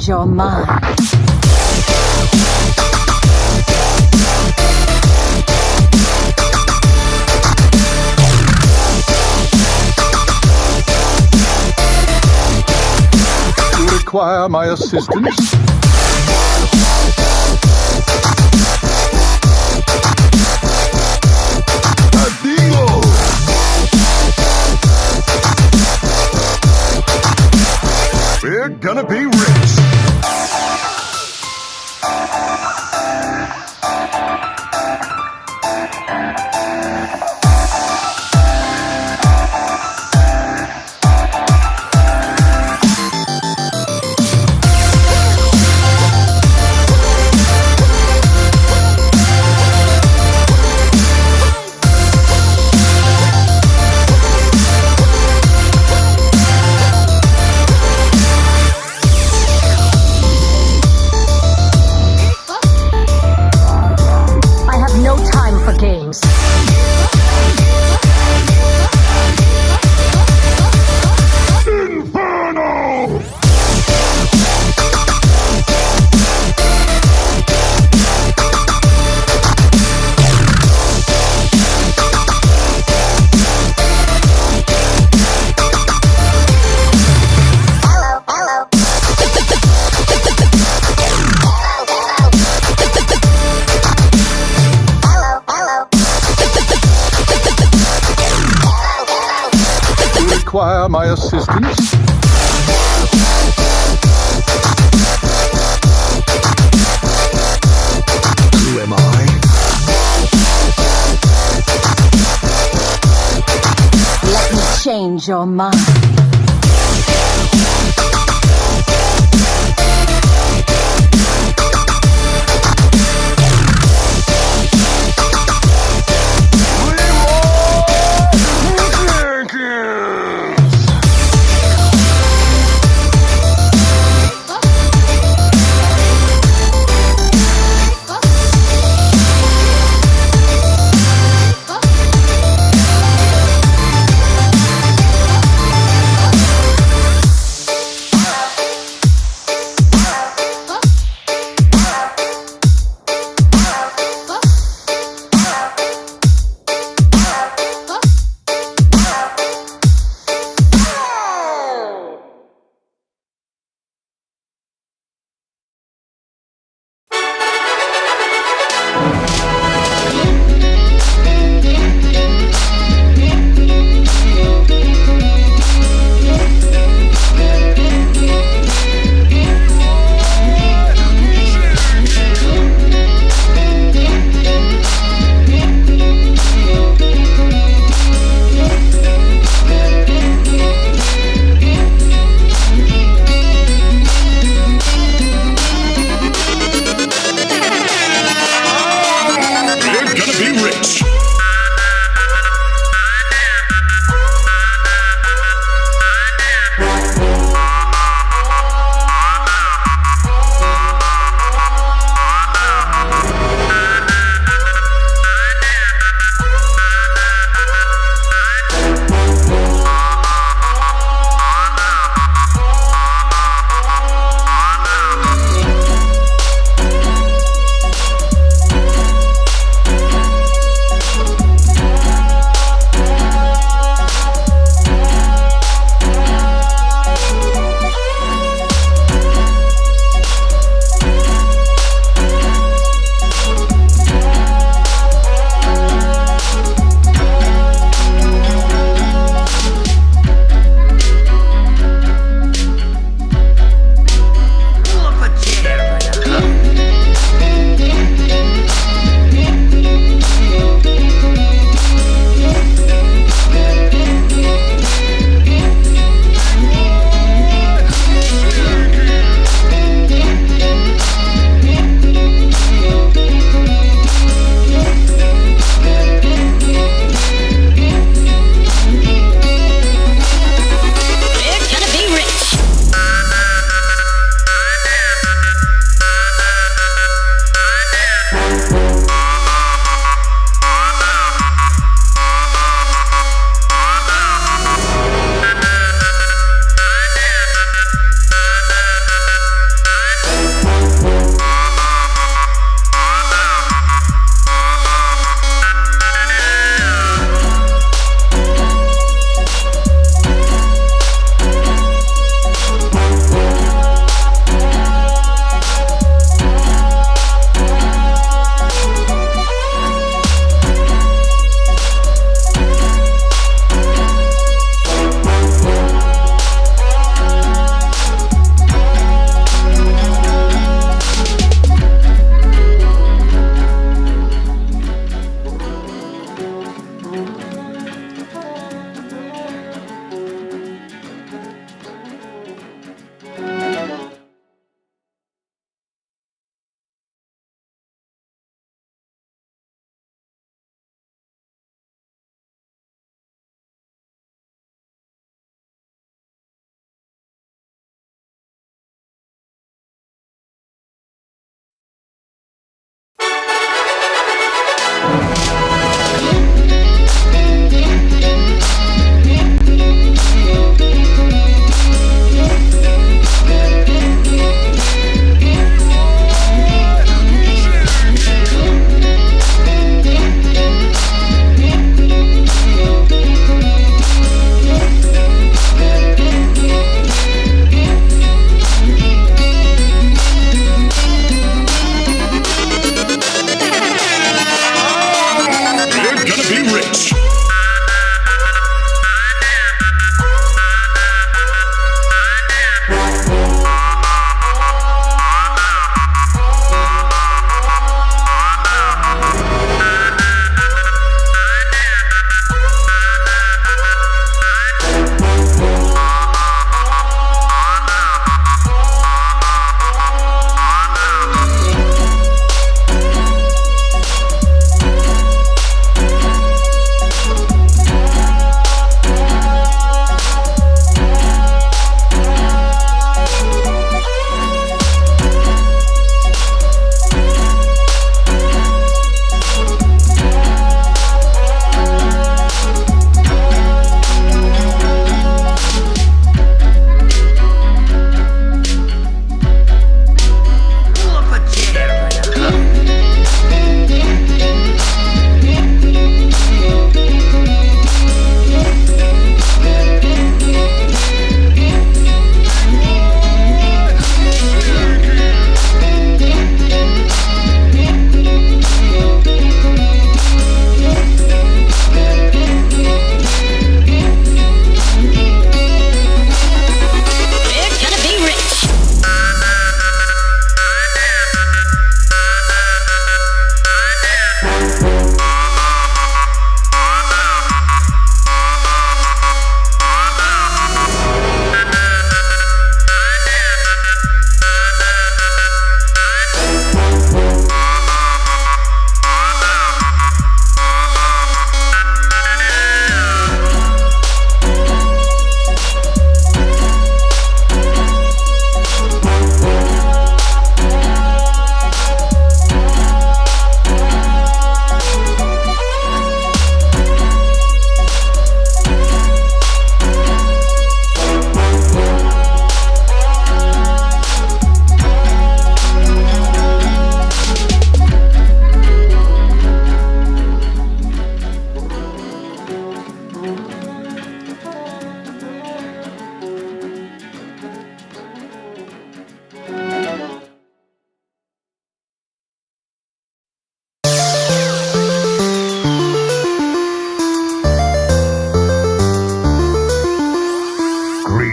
change your mind. You require my assistance? Bingo! We're gonna be rich. No time for games. Inferno! Require my assistance? Who am I? Let me change your mind.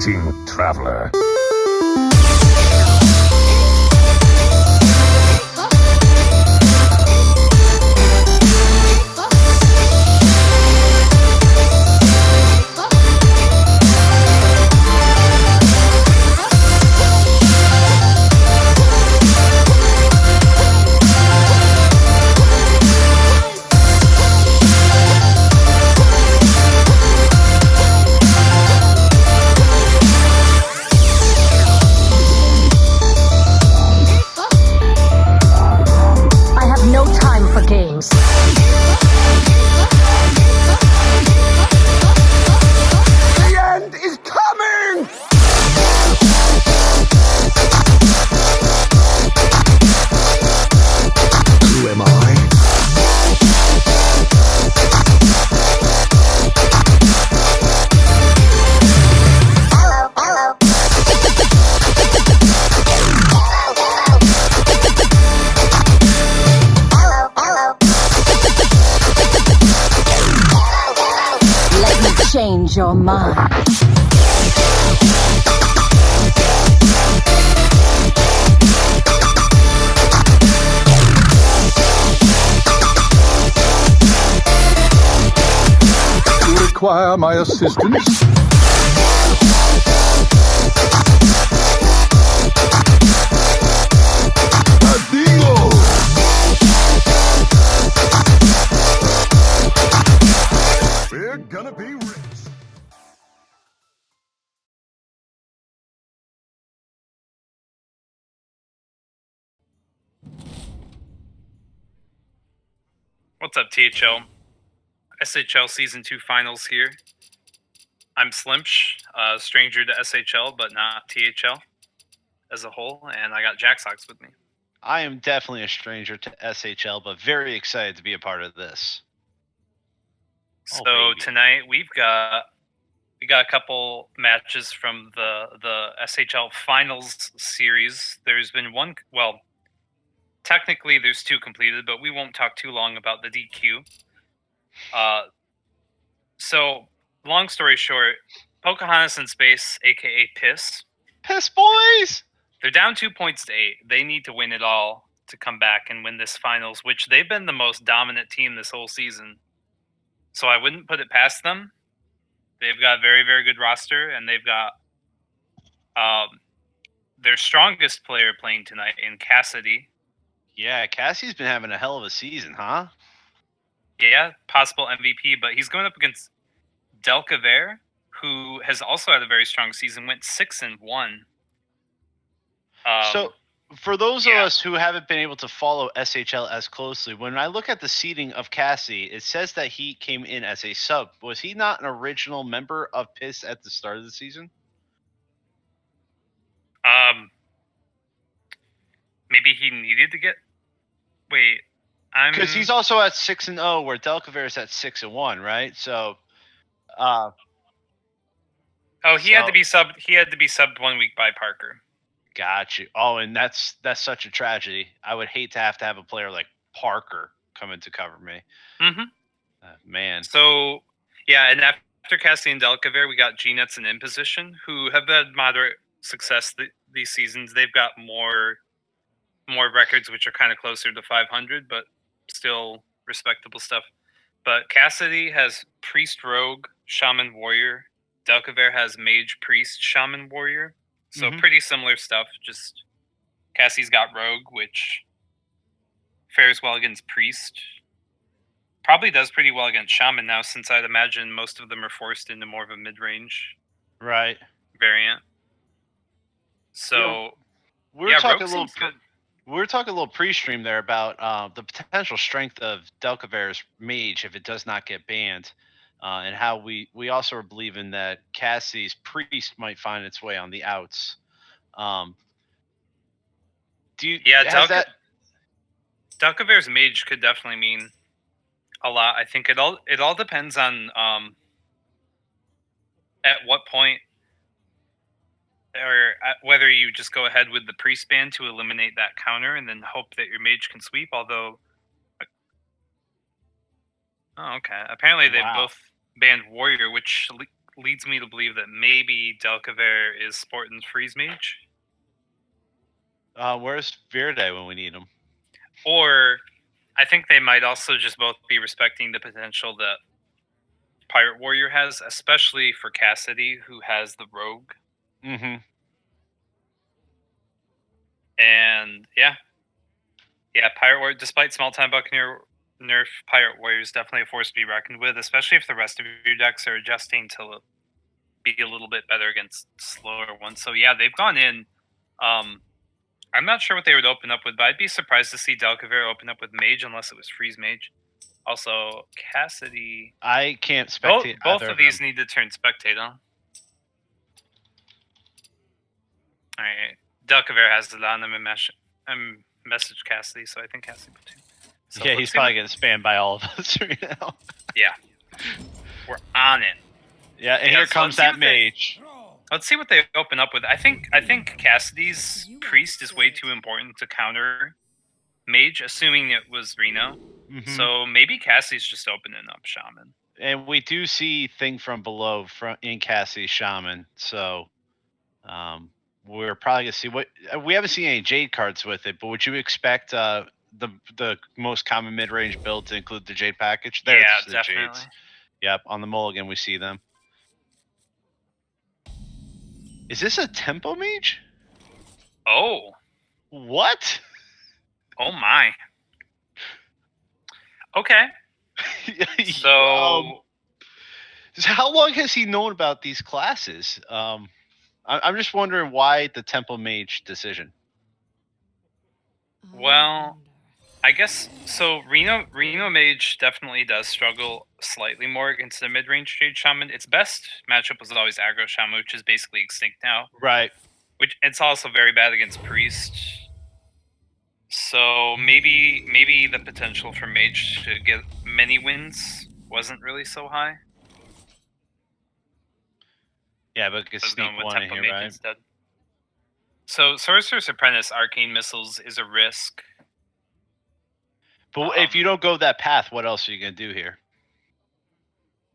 Greeting, traveler. I have no time for games. The end is coming! Who am I? Let me change your mind. You require my assistance? Adingo! We're gonna be rich. What's up, THL? SHL Season 2 Finals here. I'm Slimsh, a stranger to SHL, but not THL as a whole, and I got Jacksox with me. I am definitely a stranger to SHL, but very excited to be a part of this. So baby. tonight we got a couple matches from the SHL Finals series. There's been one, well, technically there's two completed, but we won't talk too long about the DQ. So long story short, Pocahontas in Space, aka Piss, Piss boys! they're down 2 points to 8. They need to win it all to come back and win this finals, which they've been the most dominant team this whole season. So I wouldn't put it past them. They've got a very, very good roster, and they've got their strongest player playing tonight in Cassidy. Yeah, Cassie's been having a hell of a season, huh? Yeah, possible MVP, but he's going up against Delcaver, who has also had a very strong season, went 6-1. So, for those of yeah. us who haven't been able to follow SHL as closely, when I look at the seeding of Cassie, it says that he came in as a sub. Was he not an original member of Piss at the start of the season? Maybe he needed to get. Wait, Because he's also at 6-0, where Delcaver is at 6-1, right? So, Oh, he had to be subbed. He had to be subbed 1 week by Parker. got you. Oh, and that's such a tragedy. I would hate to have a player like Parker come in to cover me. Mm-hmm. Man. So, yeah, and after Cassie and Delcaver, we got G-Nets and Imposition, who have had moderate success these seasons. They've got more records, which are kind of closer to 500, but still respectable stuff. But Cassidy has Priest Rogue, Shaman Warrior. Delcaver has Mage Priest, Shaman Warrior. So pretty similar stuff. Just Cassie's got Rogue, which fares well against Priest. Probably does pretty well against Shaman now, since I'd imagine most of them are forced into more of a mid-range Right. variant. So, we're talking Rogue seems good. We were talking a little pre-stream there about the potential strength of Delcaver's Mage if it does not get banned, and how we also are believing that Cassie's Priest might find its way on the outs. Delcaver's Mage could definitely mean a lot. I think it all depends on at what point, or whether you just go ahead with the priest ban to eliminate that counter and then hope that your mage can sweep. Although, oh, okay, apparently they've both banned warrior, which leads me to believe that maybe Delcaver is sporting Freeze Mage. Where's Verde when we need him? Or I think they might also just both be respecting the potential that Pirate Warrior has, especially for Cassidy, who has the Rogue. Mm-hmm. And yeah, Pirate Warrior, despite Small Time Buccaneer nerf, Pirate Warrior is definitely a force to be reckoned with, especially if the rest of your decks are adjusting to be a little bit better against slower ones. So yeah, they've gone in. I'm not sure what they would open up with, but I'd be surprised to see Delcaver open up with Mage unless it was Freeze Mage. Also, Cassidy. I can't Both spectate both either of these them. need to turn Spectate on. All right, Delcaver has it on him and message Cassidy, so I think Cassidy would too. So Yeah, let's he's see probably getting spammed by all of us right now. Yeah, we're on it. Yeah, and Yeah, here so comes let's see that what they- mage. Let's see what they open up with. I think Cassidy's Priest is way too important to counter Mage, assuming it was Reno. Mhm. So maybe Cassie's just opening up Shaman. And we do see Thing from Below in Cassie's Shaman, so we're probably gonna see what we haven't seen any Jade cards with it. But would you expect the most common mid range build to include the Jade package? There's Yeah, the definitely. Jades. Yep, on the mulligan we see them. Is this a Tempo Mage? Oh, What? oh my. Okay, so How long has he known about these classes? I'm just wondering why the Temple Mage decision. well, I guess so. Reno Mage definitely does struggle slightly more against the mid range Jade Shaman. Its best matchup was always Aggro Shaman, which is basically extinct now. Right. Which it's also very bad against Priest. So maybe the potential for Mage to get many wins wasn't really so high. Yeah, but could So sneak going with one in Tempo here, Mage right? instead. So Sorcerer's Apprentice Arcane Missiles is a risk. But if you don't go that path, what else are you gonna do here?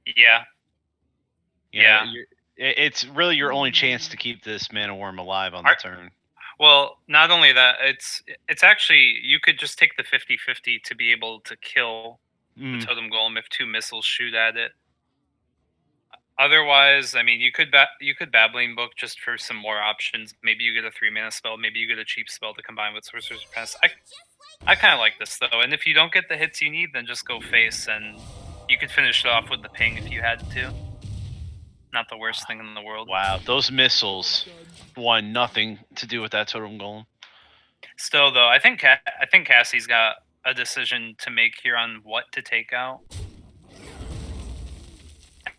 Yeah. Yeah. It's really your only chance to keep this Mana Worm alive on the turn. Well, not only that, it's actually you could just take the 50-50 to be able to kill the Totem Golem if two missiles shoot at it. Otherwise, I mean, you could Babbling Book just for some more options. Maybe you get a 3-mana spell. Maybe you get a cheap spell to combine with Sorcerer's Apprentice. I kind of like this though, and if you don't get the hits you need, then just go face, and you could finish it off with the ping if you had to. Not the worst thing in the world. Wow, those missiles won nothing to do with that Totem Golem. Still, though, I think Cassie's got a decision to make here on what to take out.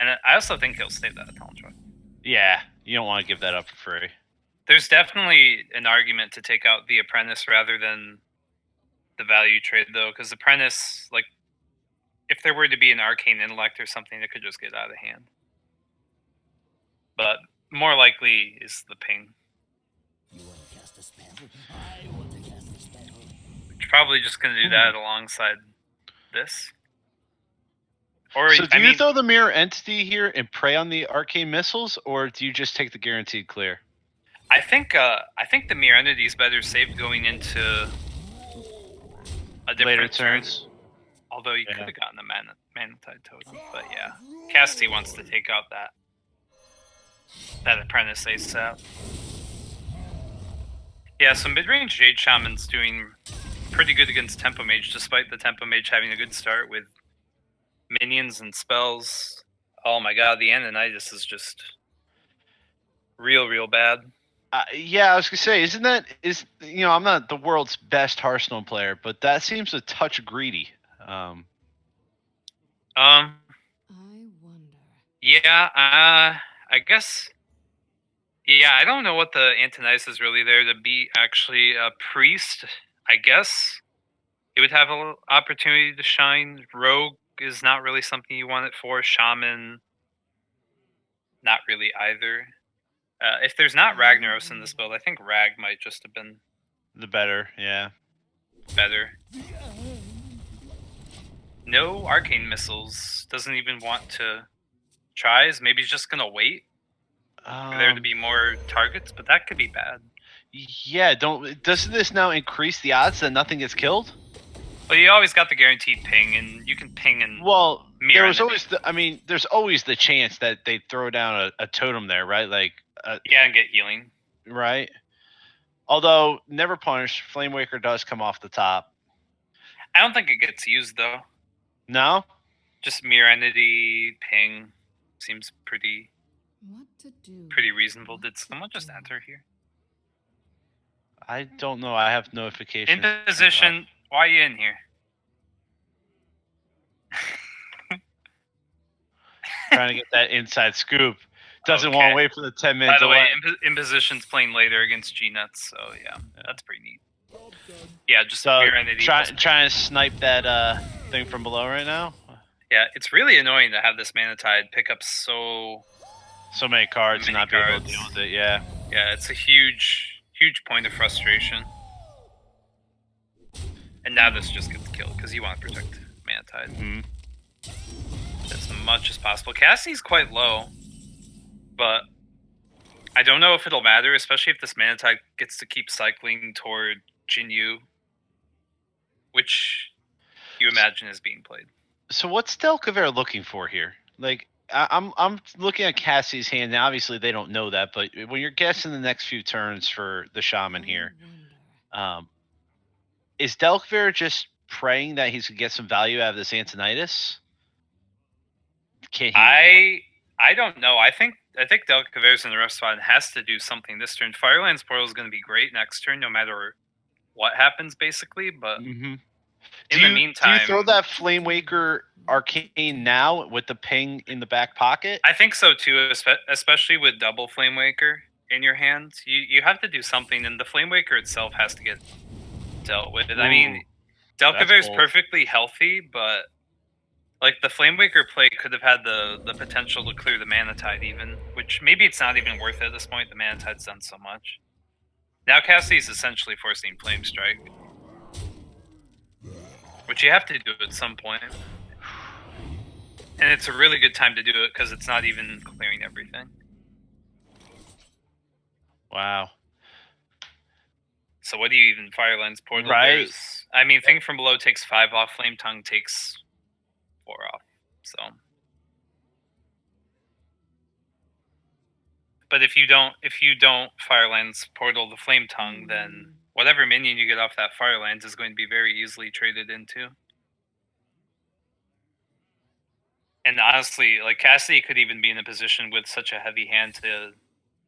And I also think he'll save that talent truck. Yeah, you don't want to give that up for free. There's definitely an argument to take out the Apprentice rather than the value trade, though, because Apprentice, like, if there were to be an Arcane Intellect or something, it could just get out of hand. But more likely is the ping. You want to cast a spell? I want to cast a spell. You're probably just going to do that alongside this. Or, so do you throw the Mirror Entity here and prey on the Arcane Missiles, or do you just take the guaranteed clear? I think the Mirror Entity is better saved going into a different later turns. Turn. Although you could have gotten a Manatide Totem, but yeah, Cassidy wants to take out that Apprentice ASAP. Yeah, so mid-range Jade Shaman's doing pretty good against Tempo Mage, despite the Tempo Mage having a good start with minions and spells. Oh my god, the Ananitis is just real bad. Yeah, I was gonna say, I'm not the world's best Hearthstone player, but that seems a touch greedy. I wonder. Yeah, I guess. Yeah, I don't know what the Antonitis is really there to be. Actually, a priest, I guess it would have an opportunity to shine. Rogue is not really something you want it for. Shaman, not really either. If there's not Ragnaros in this build, I think Rag might just have been the better. Yeah, better. No Arcane Missiles. Doesn't even want to tries. Maybe he's just gonna wait for there to be more targets, but that could be bad. Yeah, doesn't this now increase the odds that nothing gets killed? Well, you always got the guaranteed ping, and you can ping and Well, mirror there was enemy. always there's always the chance that they throw down a totem there, right? Like, Yeah, and get healing. right. Although never punish, Flame Waker does come off the top. I don't think it gets used though. No, Just mirror entity ping seems pretty reasonable. Did someone just enter here? I don't know. I have notifications. In position. Why are you in here? Trying to get that inside scoop. Doesn't want to wait for the 10-minute By the way, delay. Imposition's playing later against G-Nuts, so yeah, that's pretty neat. Yeah, just So mirror entity. trying to snipe that thing from below right now. Yeah, it's really annoying to have this Mana Tide pick up so many cards and not be able to cards. deal with it. Yeah. Yeah, it's a huge point of frustration. And now this just gets killed because you want to protect Mana Tide as much as possible. Cassie's quite low, but I don't know if it'll matter, especially if this Mana Tide gets to keep cycling toward Jinyu, which you imagine is being played. So what's Delcaver looking for here? Like, I'm looking at Cassie's hand. Now, obviously, they don't know that, but when you're guessing the next few turns for the Shaman here, is Delcaver just praying that he's gonna get some value out of this Antonitis? I don't know. I think Delcavere's in the rough spot and has to do something this turn. Firelands Portal is going to be great next turn, no matter what happens, basically. But in the meantime, do you throw that Flame Waker Arcane now with the ping in the back pocket? I think so too, especially with double Flame Waker in your hand. You have to do something, and the Flame Waker itself has to get dealt with. I mean, Delcavere's perfectly healthy, but like the Flame Waker play could have had the potential to clear the Mana Tide even, which maybe it's not even worth it at this point. The Mana Tide's done so much. Now Cassie's essentially forcing Flame Strike, which you have to do at some point. And it's a really good time to do it because it's not even clearing everything. Wow. So what do you even Firelands Portal? Right. I mean, Thing from Below takes 5 off. Flame Tongue takes 4 off. So, but if you don't Firelands Portal the Flame Tongue, then whatever minion you get off that Firelands is going to be very easily traded into. And honestly, like Cassidy could even be in a position with such a heavy hand to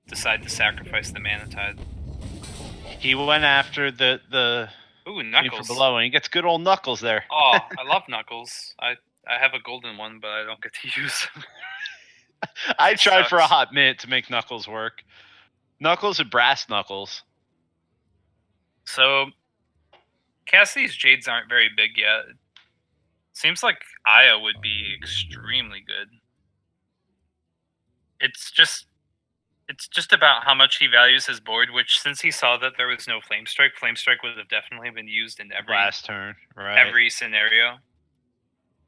decide to sacrifice the Mana Tide. He went after the Knuckles from below, and he gets good old Knuckles there. Oh, I love Knuckles. I have a golden one, but I don't get to use. I tried for a hot minute to make Knuckles work. Knuckles and Brass Knuckles. So, Cassidy's Jades aren't very big yet. Seems like Aya would be extremely good. It's just about how much he values his board, which since he saw that there was no Flame Strike would have definitely been used in every last turn, right? Every scenario.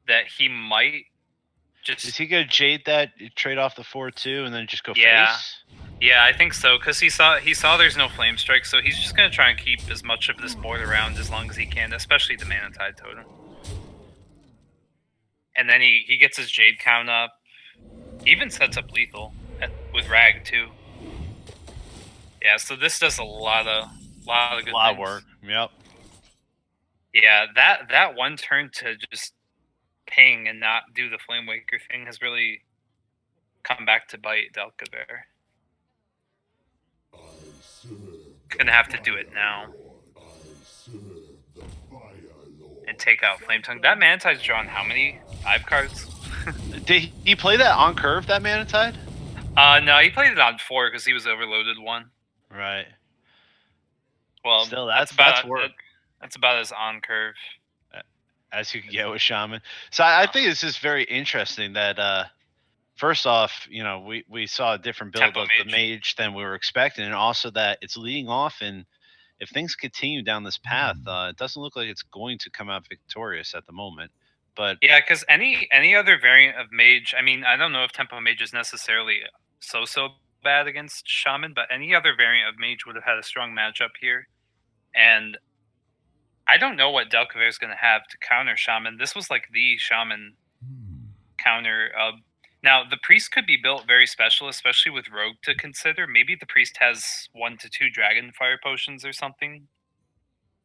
That he might just... Is he gonna Jade that, trade off the 4/2, and then just go face? Yeah, I think so, because he saw there's no Flame Strike, so he's just gonna try and keep as much of this board around as long as he can, especially the Mana Tide totem. And then he gets his Jade count up. He even sets up lethal with Rag too. Yeah, so this does a lot of good things. Of work. Yep. Yeah, that one turn to just ping and not do the Flame Waker thing has really come back to bite Delcaver. Gonna have to do it now. And take out Flame Tongue. That Mana Tide's drawn how many 5 cards? Did he play that on curve, that Mana Tide? No, he played it on 4 because he was overloaded 1. Right. Well, still, that's work. That's about as on curve as you can get with Shaman. So I think this is very interesting that first off, we saw a different build of the mage than we were expecting, and also that it's leading off, and if things continue down this path, it doesn't look like it's going to come out victorious at the moment. But Yeah, because any other variant of mage, I mean, I don't know if tempo mage is necessarily so bad against shaman, but any other variant of mage would have had a strong matchup here. And I don't know what Delcaver is going to have to counter shaman. This was like the shaman counter. Now the priest could be built very special, especially with rogue to consider. Maybe the priest has 1 to 2 dragon fire potions or something.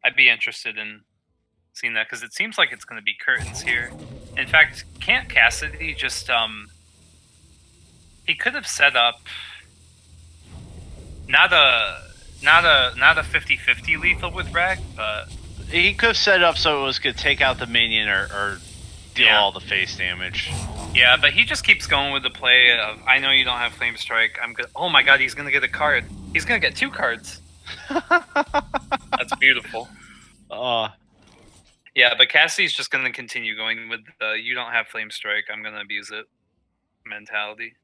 I'd be interested in seeing that because it seems like it's going to be curtains here. In fact, can't Cassidy just he could have set up not a 50-50 lethal with Rag, but he could have set it up so it was could take out the minion or deal all the face damage. Yeah, but he just keeps going with the play of I know you don't have Flame Strike. I'm good. Oh my god, he's gonna get a card. He's gonna get 2 cards. That's beautiful. Yeah, but Cassie's just gonna continue going with the you don't have Flame Strike, I'm gonna abuse it mentality.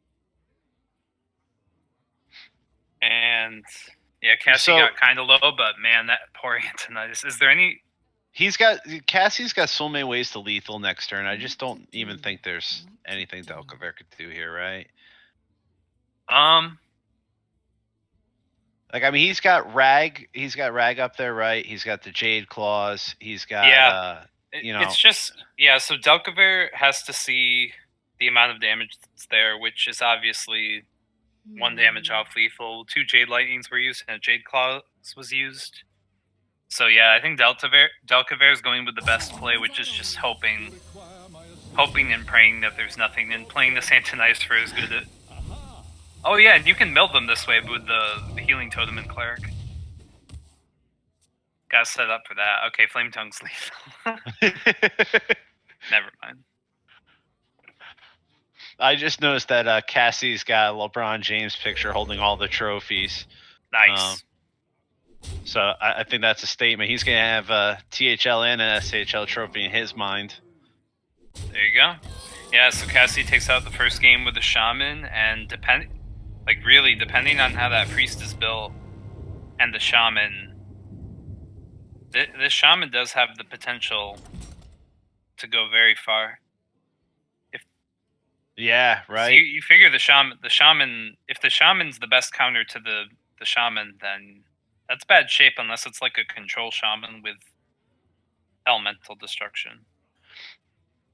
And yeah, Cassie got kind of low, but man, that poor Antonitis. Is there any? Cassie's got so many ways to lethal next turn. I just don't even think there's anything Delcaver could do here, right? Like I mean, he's got Rag up there, right? He's got the Jade Claws. He's got It's just so Delcaver has to see the amount of damage that's there, which is obviously 1 damage off lethal. 2 Jade Lightnings were used, and a Jade Claws was used. So yeah, I think Delcaver is going with the best play, which is just hoping and praying that there's nothing, and playing the Antonitis for as good at. Oh yeah, and you can mill them this way with the healing totem and cleric. Gotta set up for that. Okay, Flame Tongue's lethal. Never mind. I just noticed that Cassie's got a LeBron James picture holding all the trophies. Nice. So I think that's a statement. He's going to have a THL and an SHL trophy in his mind. There you go. Yeah, so Cassie takes out the first game with the Shaman, and depending on how that priest is built and the Shaman, the Shaman does have the potential to go very far. Yeah, right. So you figure the Shaman, if the Shaman's the best counter to the Shaman, then that's bad shape unless it's like a control Shaman with elemental destruction.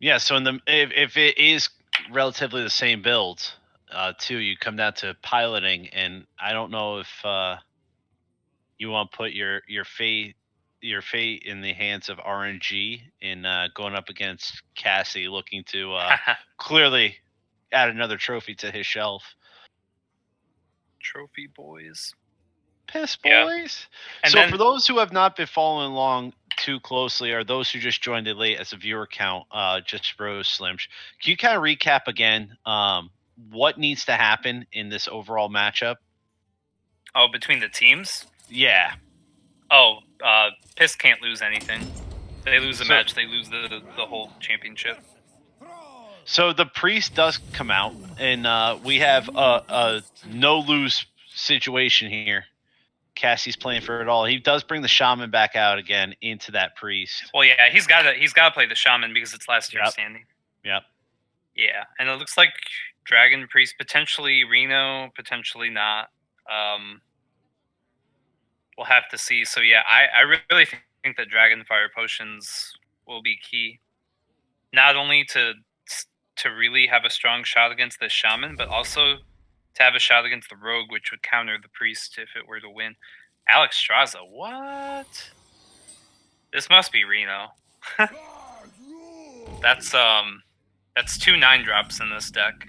Yeah, so if it is relatively the same build, too, you come down to piloting, and I don't know if you want to put your fate in the hands of RNG in going up against Cassie, looking to clearly add another trophy to his shelf. Trophy boys. Piss boys. And so for those who have not been following along too closely, or those who just joined it late as a viewer count, just rose Slimsh, can you kind of recap again what needs to happen in this overall matchup? Oh, between the teams? Yeah. Oh, Piss can't lose anything. They lose a match, they lose the whole championship. So the priest does come out, and we have a no-lose situation here. Cassie's playing for it all. He does bring the shaman back out again into that priest. Well, yeah, he's got to play the shaman because it's last year's standing. Yep. Yeah, and it looks like Dragon Priest, potentially Reno, potentially not. We'll have to see. So yeah, I really think that Dragon Fire potions will be key, not only to really have a strong shot against the shaman, but also to have a shot against the rogue, which would counter the priest if it were to win. Alex Straza, what? This must be Reno. That's 2 9-drops in this deck.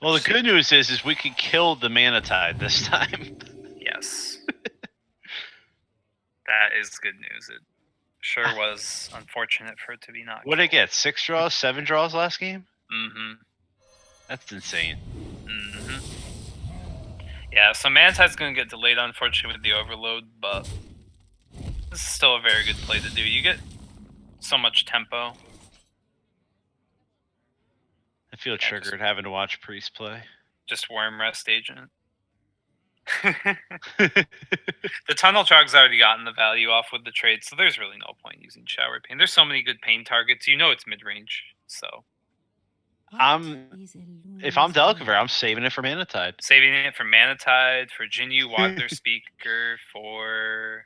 Well, the good news is we can kill the Mana Tide this time. Yes. That is good news. It sure was unfortunate for it to be not. What did it get? 6 draws, 7 draws last game? Mm-hmm. That's insane. Mm-hmm. Yeah, so Mana Tide's going to get delayed, unfortunately, with the overload, but this is still a very good play to do. You get so much tempo. I feel triggered having to watch Priest play. Just Worm Rest Agent. The Tunnel Trog's already gotten the value off with the trade, so there's really no point using Shower Pain. There's so many good pain targets. You know it's mid-range, so If I'm Delcaver, I'm saving it for Manatide. saving it for Manatide, for Jinyu Water Speaker, for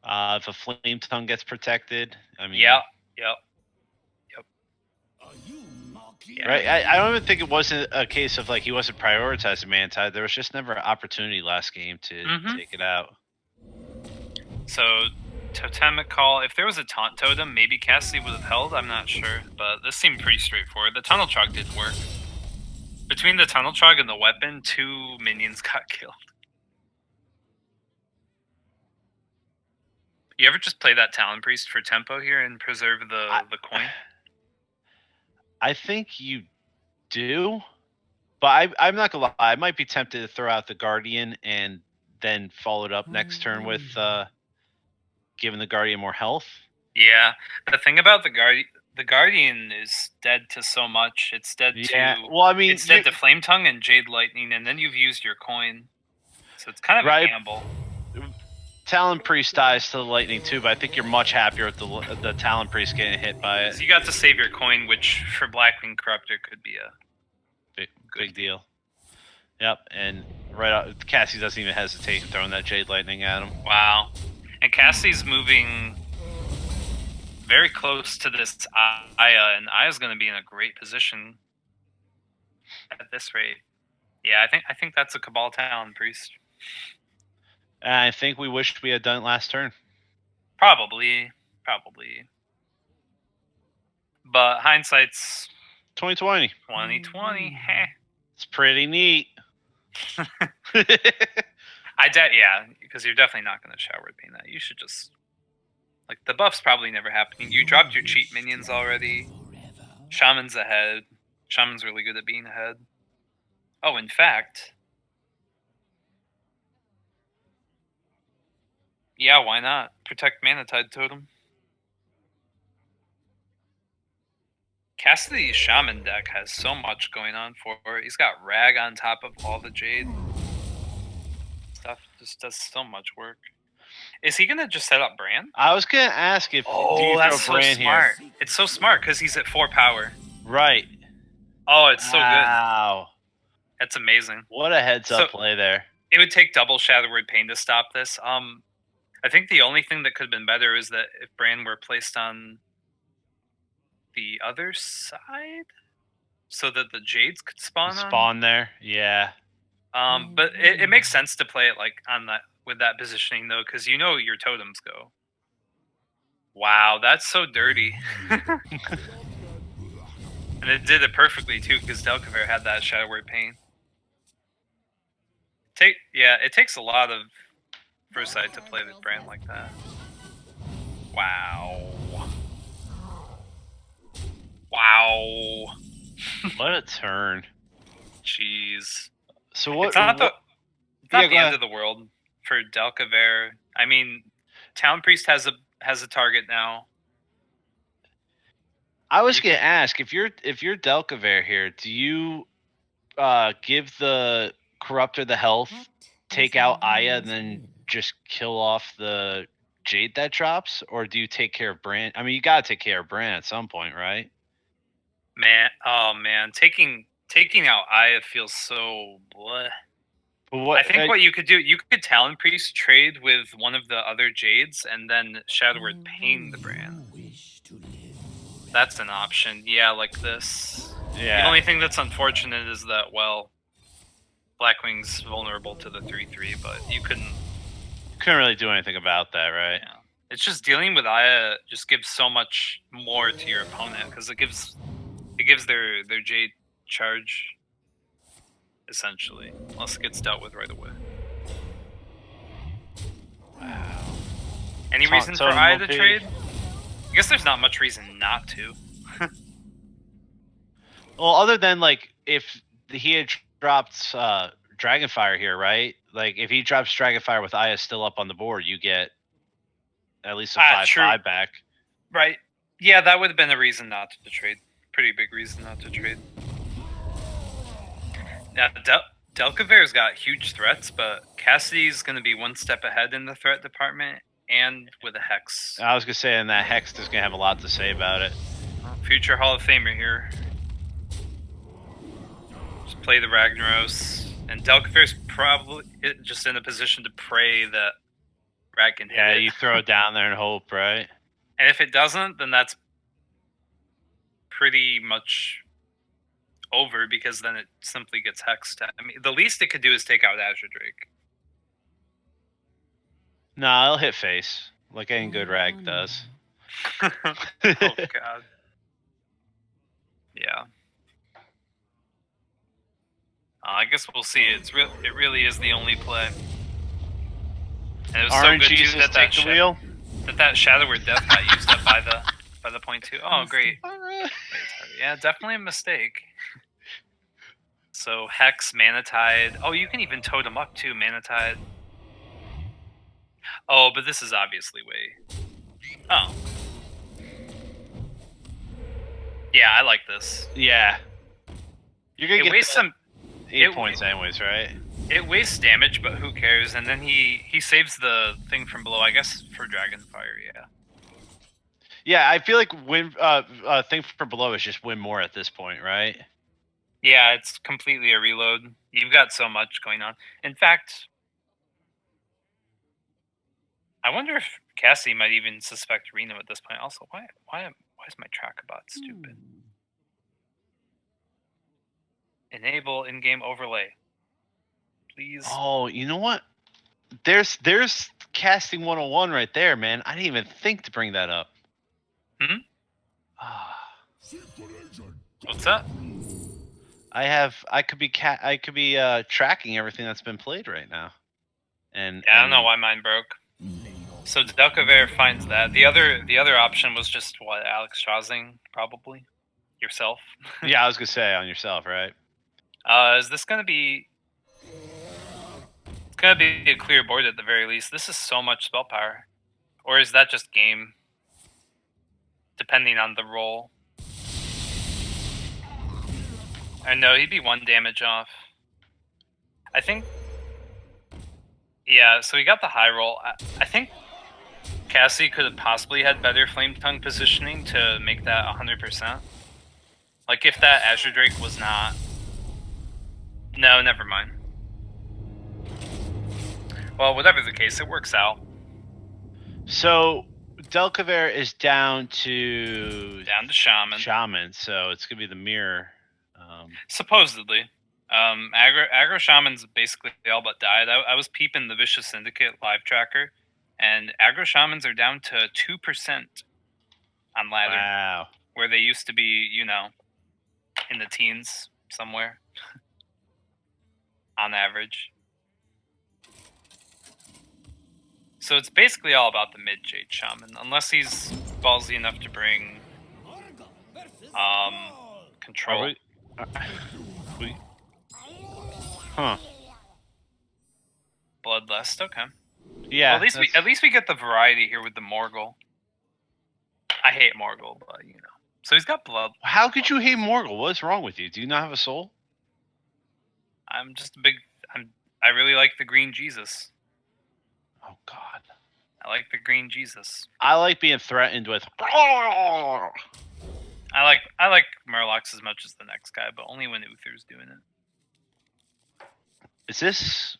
If a Flame Tongue gets protected, I mean, yep. Right. I don't even think it wasn't a case of like he wasn't prioritizing Manatide. There was just never an opportunity last game to take it out. So Totemic Call. If there was a Taunt Totem, maybe Cassidy would have held. I'm not sure, but this seemed pretty straightforward. The Tunnel Trog did work. Between the Tunnel Trog and the weapon, 2 minions got killed. You ever just play that Talon Priest for tempo here and preserve the coin? I think you do, but I'm not gonna lie. I might be tempted to throw out the Guardian and then follow it up next turn with giving the Guardian more health. Yeah, the thing about the Guardian is dead to so much. It's dead to well, I mean, it's dead to Flame Tongue and Jade Lightning, and then you've used your coin, so it's kind of a gamble. Talon Priest dies to the Lightning too, but I think you're much happier with the Talon Priest getting hit by it. So you got to save your coin, which for Blackwing Corruptor could be a big deal. Yep, and right out, Cassie doesn't even hesitate in throwing that Jade Lightning at him. Wow. And Cassie's moving very close to this Aya, and Aya's going to be in a great position at this rate. Yeah, I think that's a Cabal Talon Priest. And I think we wished we had done it last turn. Probably. But hindsight's 2020. 2020. Heh. It's pretty neat. Yeah, because you're definitely not going to Shower Pain that. You should just the buff's probably never happening. You dropped your cheat minions already. Shaman's ahead. Shaman's really good at being ahead. Oh, in fact. Yeah, why not? Protect Manatide Totem. Cassidy's Shaman deck has so much going on for it. He's got Rag on top of all the Jade. Stuff just does so much work. Is he gonna just set up Bran? I was gonna ask if do you that's throw Bran so smart. here? It's so smart because he's at 4 power. Right. Oh, it's so good. Wow. That's amazing. What a heads up play there. It would take double Shadow Word Pain to stop this. I think the only thing that could have been better is that if Bran were placed on the other side, so that the Jades could spawn there, yeah. But it makes sense to play it on that with that positioning though, because you know your totems go. Wow, that's so dirty. And it did it perfectly too, because Delcaver had that Shadow Word Pain. It takes a lot of foresight to play with Bran like that. Wow. What a turn. Jeez. So what? It's not the end of the world for Delcaver. I mean, Town Priest has a target now. I was gonna ask if you're Delcaver here, do you give the Corruptor the health, take out Aya, and then just kill off the Jade that drops, or do you take care of Bran? I mean, you gotta take care of Bran at some point, right? Man, taking out Aya feels so bleh. I think what you could do, you could Talon Priest trade with one of the other Jades and then Shadow Word Pain the Bran. That's an option. Yeah, like this. Yeah. The only thing that's unfortunate is that, well, Blackwing's vulnerable to the 3/3, but you couldn't really do anything about that, right? Yeah. It's just dealing with Aya just gives so much more to your opponent, because it gives their Jade charge, essentially, unless it gets dealt with right away. Wow. Any reason for Aya to trade? I guess there's not much reason not to. Well, other than if he had dropped Dragonfire here, right? If he drops Dragonfire with Aya still up on the board, you get at least a 5/5 back. Right. Yeah, that would have been a reason not to trade. Pretty big reason not to trade. Now, Delcavere's got huge threats, but Cassidy's going to be one step ahead in the threat department and with a Hex. I was gonna say, and that Hex is gonna have a lot to say about it. Future Hall of Famer here. Just play the Ragnaros. And Delcavere's probably just in a position to pray that Rag can hit Yeah, it. you throw it down there and hope, right? And if it doesn't, then that's pretty much over because then it simply gets hexed. I mean, the least it could do is take out Azure Drake. No, it'll hit face like any good Rag does. Oh god. Yeah. I guess we'll see. It really is the only play. And it was so good too Jesus, that take the wheel. that Shadow Word Death got used up by the point two. Oh great. Yeah, definitely a mistake. So Hex, Mana Tide. Oh, you can even totem up too, Mana Tide. Oh, but this is obviously way. Oh. Yeah, I like this. Yeah. You're gonna It get wastes some 8 points anyways, right? It wastes damage, but who cares? And then he saves the thing from below, I guess, for Dragonfire, yeah. Yeah, I feel like thing from below is just win more at this point, right? Yeah, it's completely a reload. You've got so much going on. In fact, I wonder if Cassie might even suspect Reno at this point. Also, why is my trackbot stupid? Enable in-game overlay. Please. Oh, you know what? There's casting 101 right there, man. I didn't even think to bring that up. What's that? I could be tracking everything that's been played right now. And Yeah, I don't know why mine broke. So Delcavere finds that. The other option was just what, Alex Strasing, probably? Yourself? Yeah, I was gonna say on yourself, right? Is this gonna be... It's gonna be a clear board at the very least. This is so much spell power. Or is that just game? Depending on the roll. I know, he'd be 1 damage off. I think... Yeah, so he got the high roll. I think Cassie could have possibly had better Flame Tongue positioning to make that 100%. Like, if that Azure Drake was not... No, never mind. Well, whatever the case, it works out. So, Delcavere is down to Shaman. Shaman, so it's gonna be the mirror. Supposedly. Aggro Shaman's basically all but died. I was peeping the Vicious Syndicate live tracker, and Aggro Shamans are down to 2% on ladder. Wow. Where they used to be, you know, in the teens somewhere. On average. So it's basically all about the mid-Jade Shaman, unless he's ballsy enough to bring control. Huh. Bloodlust, okay. Yeah. Well, at least we get the variety here with the Morgul. I hate Morgul, but you know. So he's got blood. How could you hate Morgul? What's wrong with you? Do you not have a soul? I'm just a big... I really like the green Jesus. Oh God. I like the green Jesus. I like being threatened with. I like Murlocs as much as the next guy, but only when Uther's doing it. Is this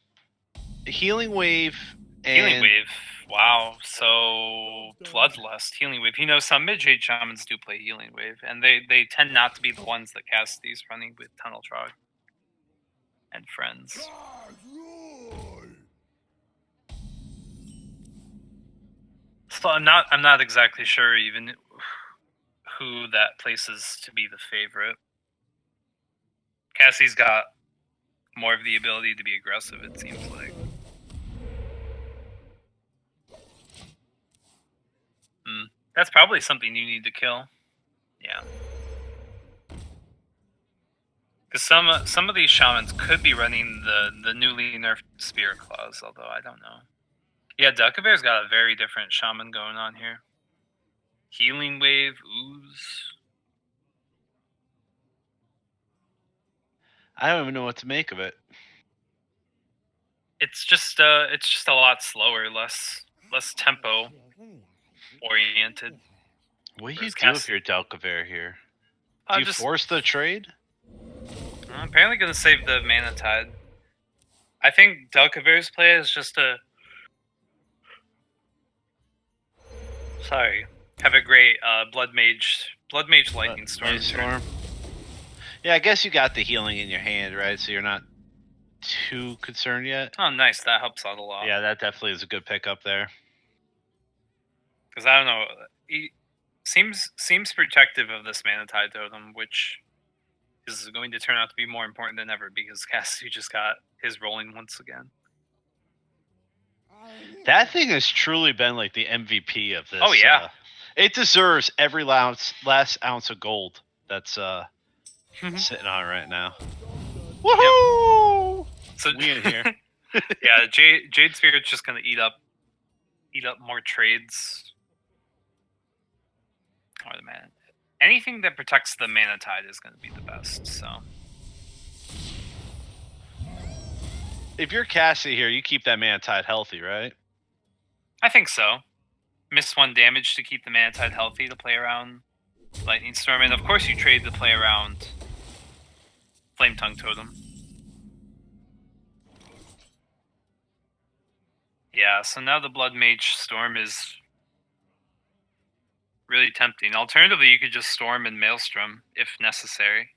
Healing Wave? Healing Wave. Wow. So Bloodlust, Healing Wave. You know, some mid-Jade Shamans do play Healing Wave, and they tend not to be the ones that cast these running with Tunnel Trog and friends. So I'm not exactly sure even who that places to be the favorite. Cassie's got more of the ability to be aggressive, it seems like. That's probably something you need to kill. Yeah. Because some of these shamans could be running the newly nerfed Spirit Claws, although I don't know. Yeah, Delcavere's got a very different shaman going on here. Healing Wave, Ooze. I don't even know what to make of it. It's just a lot slower, less tempo oriented. What do you Whereas do if Cass- you're Delcaver here? Do you just force the trade? I'm apparently gonna save the Mana Tide. I think Delcaver's play is just a have a great Blood Mage Lightning Storm. Lightning Storm. Yeah, I guess you got the healing in your hand, right? So you're not too concerned yet. Oh, nice. That helps out a lot. Yeah, that definitely is a good pickup there. Because I don't know, he seems protective of this Mana Tide totem, which is going to turn out to be more important than ever because Cassie just got his rolling once again. That thing has truly been like the MVP of this. Oh, yeah. It deserves every last ounce of gold that's sitting on it right now. Woohoo! So we in here. Yeah, Jade Sphere is just gonna eat up more trades. Oh man, anything that protects the Mana Tide is gonna be the best. So if you're Cassie here, you keep that Mana Tide healthy, right? I think so. Miss 1 damage to keep the Mana Tide healthy to play around Lightning Storm, and of course you trade to play around Flame Tongue Totem. Yeah, so now the Blood Mage Storm is really tempting. Alternatively, you could just Storm and Maelstrom if necessary,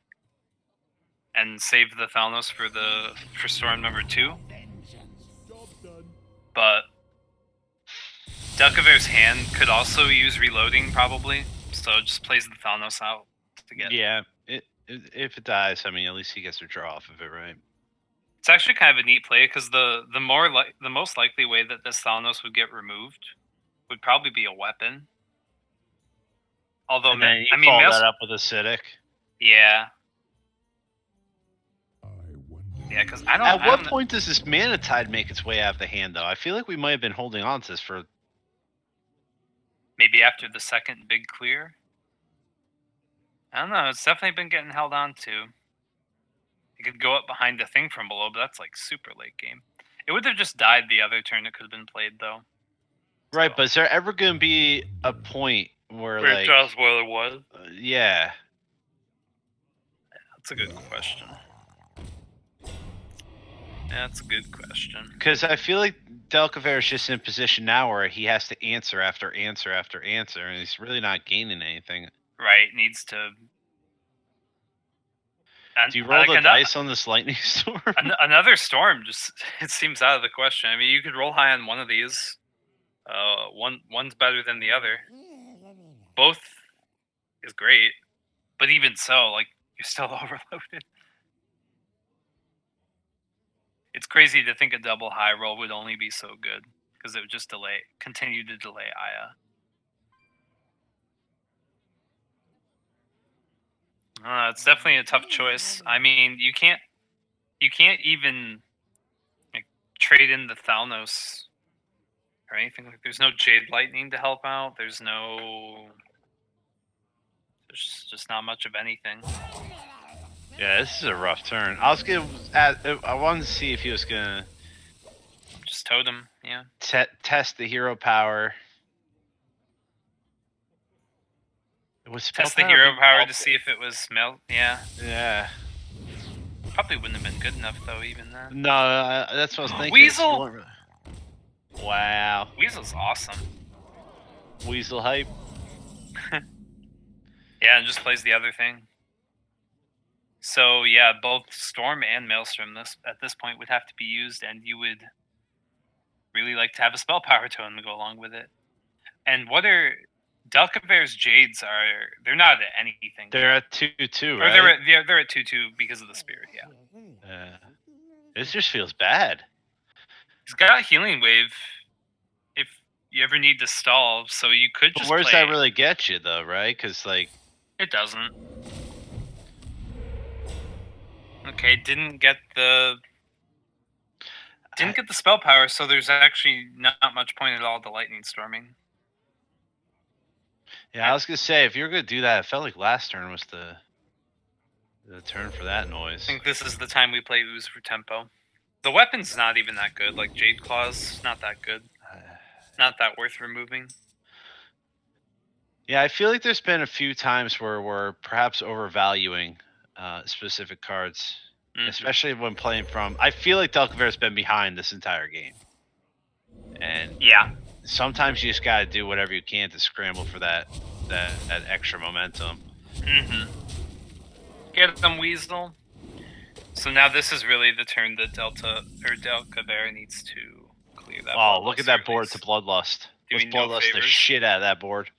and save the Thalnos for Storm number 2. But Delcaver's hand could also use reloading, probably, so it just plays the Thalnos out to get. Yeah, if it dies, I mean, at least he gets to draw off of it, right? It's actually kind of a neat play because the most likely way that this Thalnos would get removed would probably be a weapon. Although, and then you I mean, follow that up with acidic. Yeah. Yeah, because I don't. At what point does this Mana Tide make its way out of the hand, though? I feel like we might have been holding on to this for maybe after the second big clear. I don't know. It's definitely been getting held on to. It could go up behind the thing from below, but that's like super late game. It would have just died the other turn it could have been played, though. Right, but is there ever going to be a point where like... it tells where it was? Yeah. That's a good question. That's a good question. Because I feel like Delcaver is just in a position now where he has to answer after answer after answer, and he's really not gaining anything. Right, needs to... Do you roll the dice on this Lightning Storm? Another Storm, just it seems out of the question. I mean, you could roll high on one of these. One's better than the other. Both is great, but even so, like, you're still overloaded. It's crazy to think a double high roll would only be so good because it would just continue to delay Aya. It's definitely a tough choice. I mean, you can't even like, trade in the Thalnos or anything. Like, there's no Jade Lightning to help out. There's just not much of anything. Yeah, this is a rough turn. I wanted to see if he was gonna just totem, yeah. Test the hero power. Test the hero power to see if it was melt. Yeah. Yeah. Probably wouldn't have been good enough though, even then. No, that's what I was thinking. Weasel. Wow. Weasel's awesome. Weasel hype. Yeah, and just plays the other thing. So yeah, both Storm and Maelstrom at this point would have to be used, and you would really like to have a spell power totem to go along with it. And what are Delcaver's Jades are? They're not at anything. They're at 2/2, right? Or they're at 2/2 because of the spirit. Yeah. This just feels bad. He's got a healing wave. If you ever need to stall, so you could just. But where's that really get you though, right? Because like. It doesn't. Okay, didn't get the spell power, so there's actually not much point at all to lightning storming. Yeah, I was gonna say if you're gonna do that, it felt like last turn was the turn for that noise. I think this is the time we play Ooze for tempo. The weapon's not even that good. Like Jade Claw's not that good. Not that worth removing. Yeah, I feel like there's been a few times where we're perhaps overvaluing specific cards, Mhm. especially when playing from. I feel like Delcavere's been behind this entire game, and Yeah. sometimes you just got to do whatever you can to scramble for that extra momentum. Mm-hmm. Get them, Weasel. So now this is really the turn that Delcavere needs to clear that. Oh, look Bloodlust, at that or board at to least Bloodlust. Let's doing no Bloodlust the favors. shit out of that board.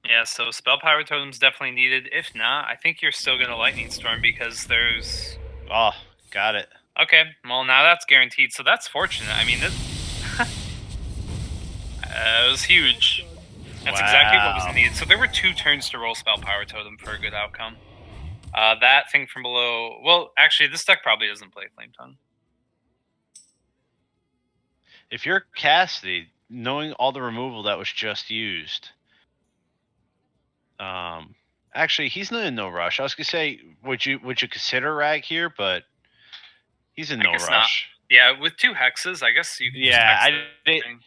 Yeah, so Spell Power Totem's definitely needed. If not, I think you're still going to Lightning Storm because there's... Oh, got it. Okay, well now that's guaranteed, so that's fortunate. I mean, this... it was huge. That's exactly what was Wow. needed. So there were 2 turns to roll Spell Power Totem for a good outcome. That thing from below... Well, actually, this deck probably doesn't play Flame Tongue. If you're Cassidy, knowing all the removal that was just used, actually he's in no rush. I was gonna say, would you consider Rag here, but he's in no guess rush. not. Yeah, with 2 hexes, I guess you can just Yeah, hex the thing.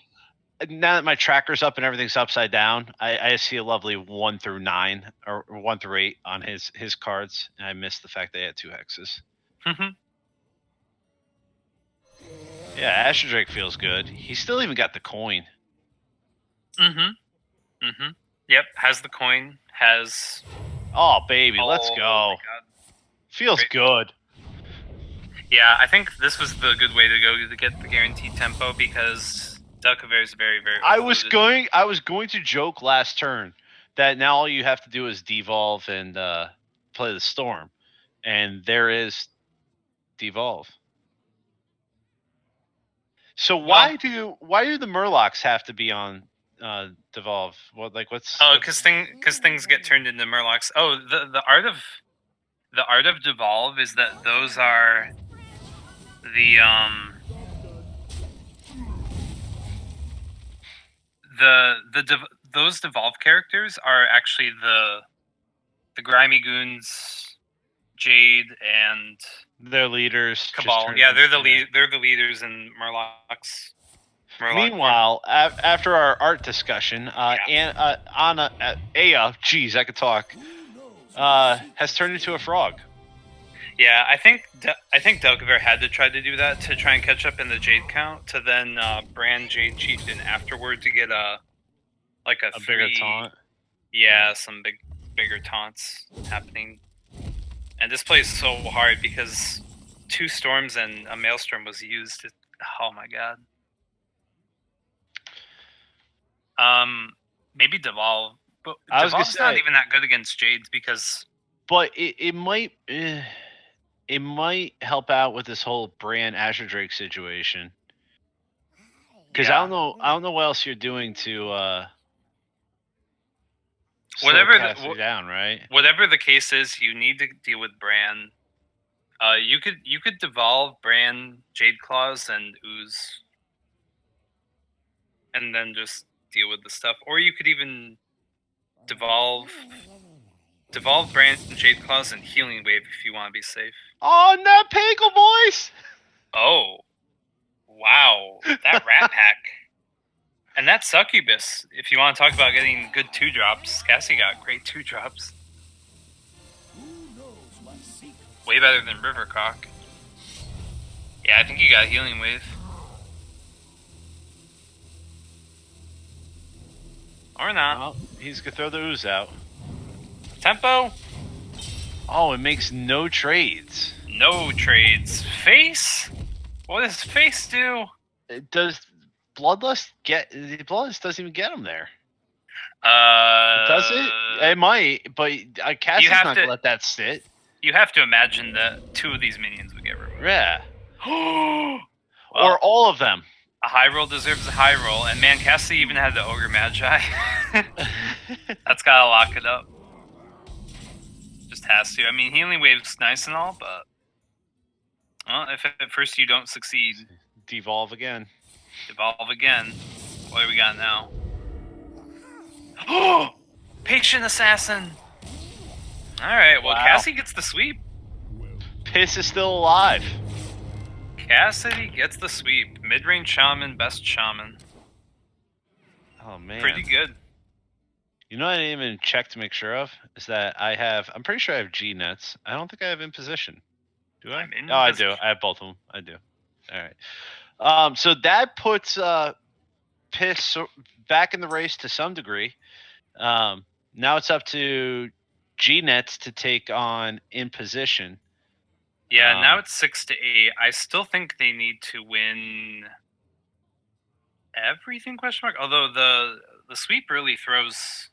now that my tracker's up and everything's upside down, I see a lovely 1 through 9 or 1 through 8 on his cards, and I missed the fact they had 2 hexes. Yeah, Asher Drake feels good. He's still even got the coin. Yep, has the coin, has... Oh, baby, let's Oh go. my God. Feels Great. good. Yeah, I think this was the good way to go to get the guaranteed tempo because Delcavere is very, very I was overloaded. going to joke last turn that now all you have to do is devolve and play the storm, and there is devolve. So why do the Murlocs have to be on devolve? What what's? Oh, because things get turned into Murlocs. Oh, the art of devolve is that those are those devolve characters are actually the Grimy Goons, Jade, and Their leaders. Cabal. Yeah, they're the leaders in Murlocs. Meanwhile, after our art discussion, and Anna, Aya, geez, I could talk, has turned into a frog. Yeah, I think Delcavere had to try to do that to try and catch up in the Jade count to then brand Jade Chieftain afterward to get a bigger taunt. Yeah, some bigger taunts happening. And this plays so hard because 2 storms and a maelstrom was used. Oh my God. Maybe devolve, but devolve's not even that good against Jades because. But it might help out with this whole Bran Asher Drake situation. Because I don't know what else you're doing to whatever down, right? Whatever the case is, you need to deal with Bran. You could devolve Bran, Jade Claws, and Ooze, and then just deal with the stuff. Or you could even devolve Bran, Jade Claws, and Healing Wave if you want to be safe. Oh, no, Pinkle boys! Oh, wow, that Rat Pack. And that Succubus, if you want to talk about getting good 2-drops, Cassie got great 2-drops. Way better than Rivercock. Yeah, I think you got Healing Wave. Or not. Well, he's going to throw the Ooze out. Tempo? Oh, it makes no trades. No trades. Face? What does Face do? Does Bloodlust Bloodlust doesn't even get him there. Does it? It might, but Cassie's not going to let that sit. You have to imagine that 2 of these minions would get removed. Yeah. Well, or all of them. A high roll deserves a high roll, and man, Cassie even had the Ogre Magi. That's gotta lock it up. Just has to. I mean, Healing Wave's nice and all, but well, if at first you don't succeed, devolve again. Devolve again. What do we got now? Oh, Patient Assassin. All right. Well, wow. Cassie gets the sweep. Piss is still alive. Cassidy gets the sweep. Mid-range shaman, best shaman. Oh man. Pretty good. You know what I didn't even check to make sure of? Is that I'm pretty sure I have G nets. I don't think I have imposition. Do I? I'm in Oh, I do. position. I have both of them. I do. All right. So that puts Piss back in the race to some degree. Now it's up to G nets to take on imposition. Yeah, now it's 6-8. I still think they need to win everything, question mark. Although the sweep really throws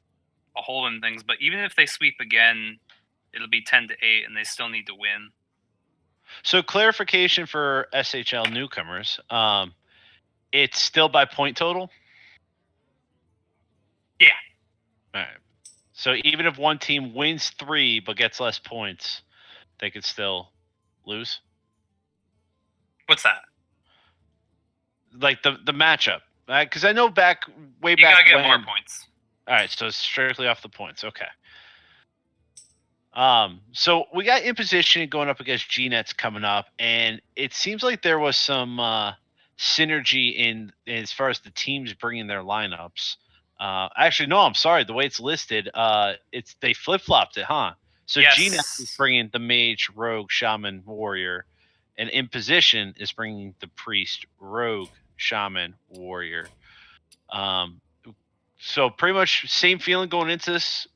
a hole in things, but even if they sweep again, it'll be 10-8 and they still need to win. So clarification for SHL newcomers. It's still by point total? Yeah. All right. So even if one team wins 3 but gets less points, they could still lose? What's that? Like the matchup. Because I know way You back gotta get when. more points. All right, so it's strictly off the points. Okay. So we got imposition going up against G-Nets coming up, and it seems like there was some synergy in as far as the teams bringing their lineups. Actually, no, I'm sorry. The way it's listed, they flip flopped it, huh? So Yes. G-Nets is bringing the mage, rogue, shaman, warrior, and imposition is bringing the priest, rogue, shaman, warrior. So pretty much same feeling going into this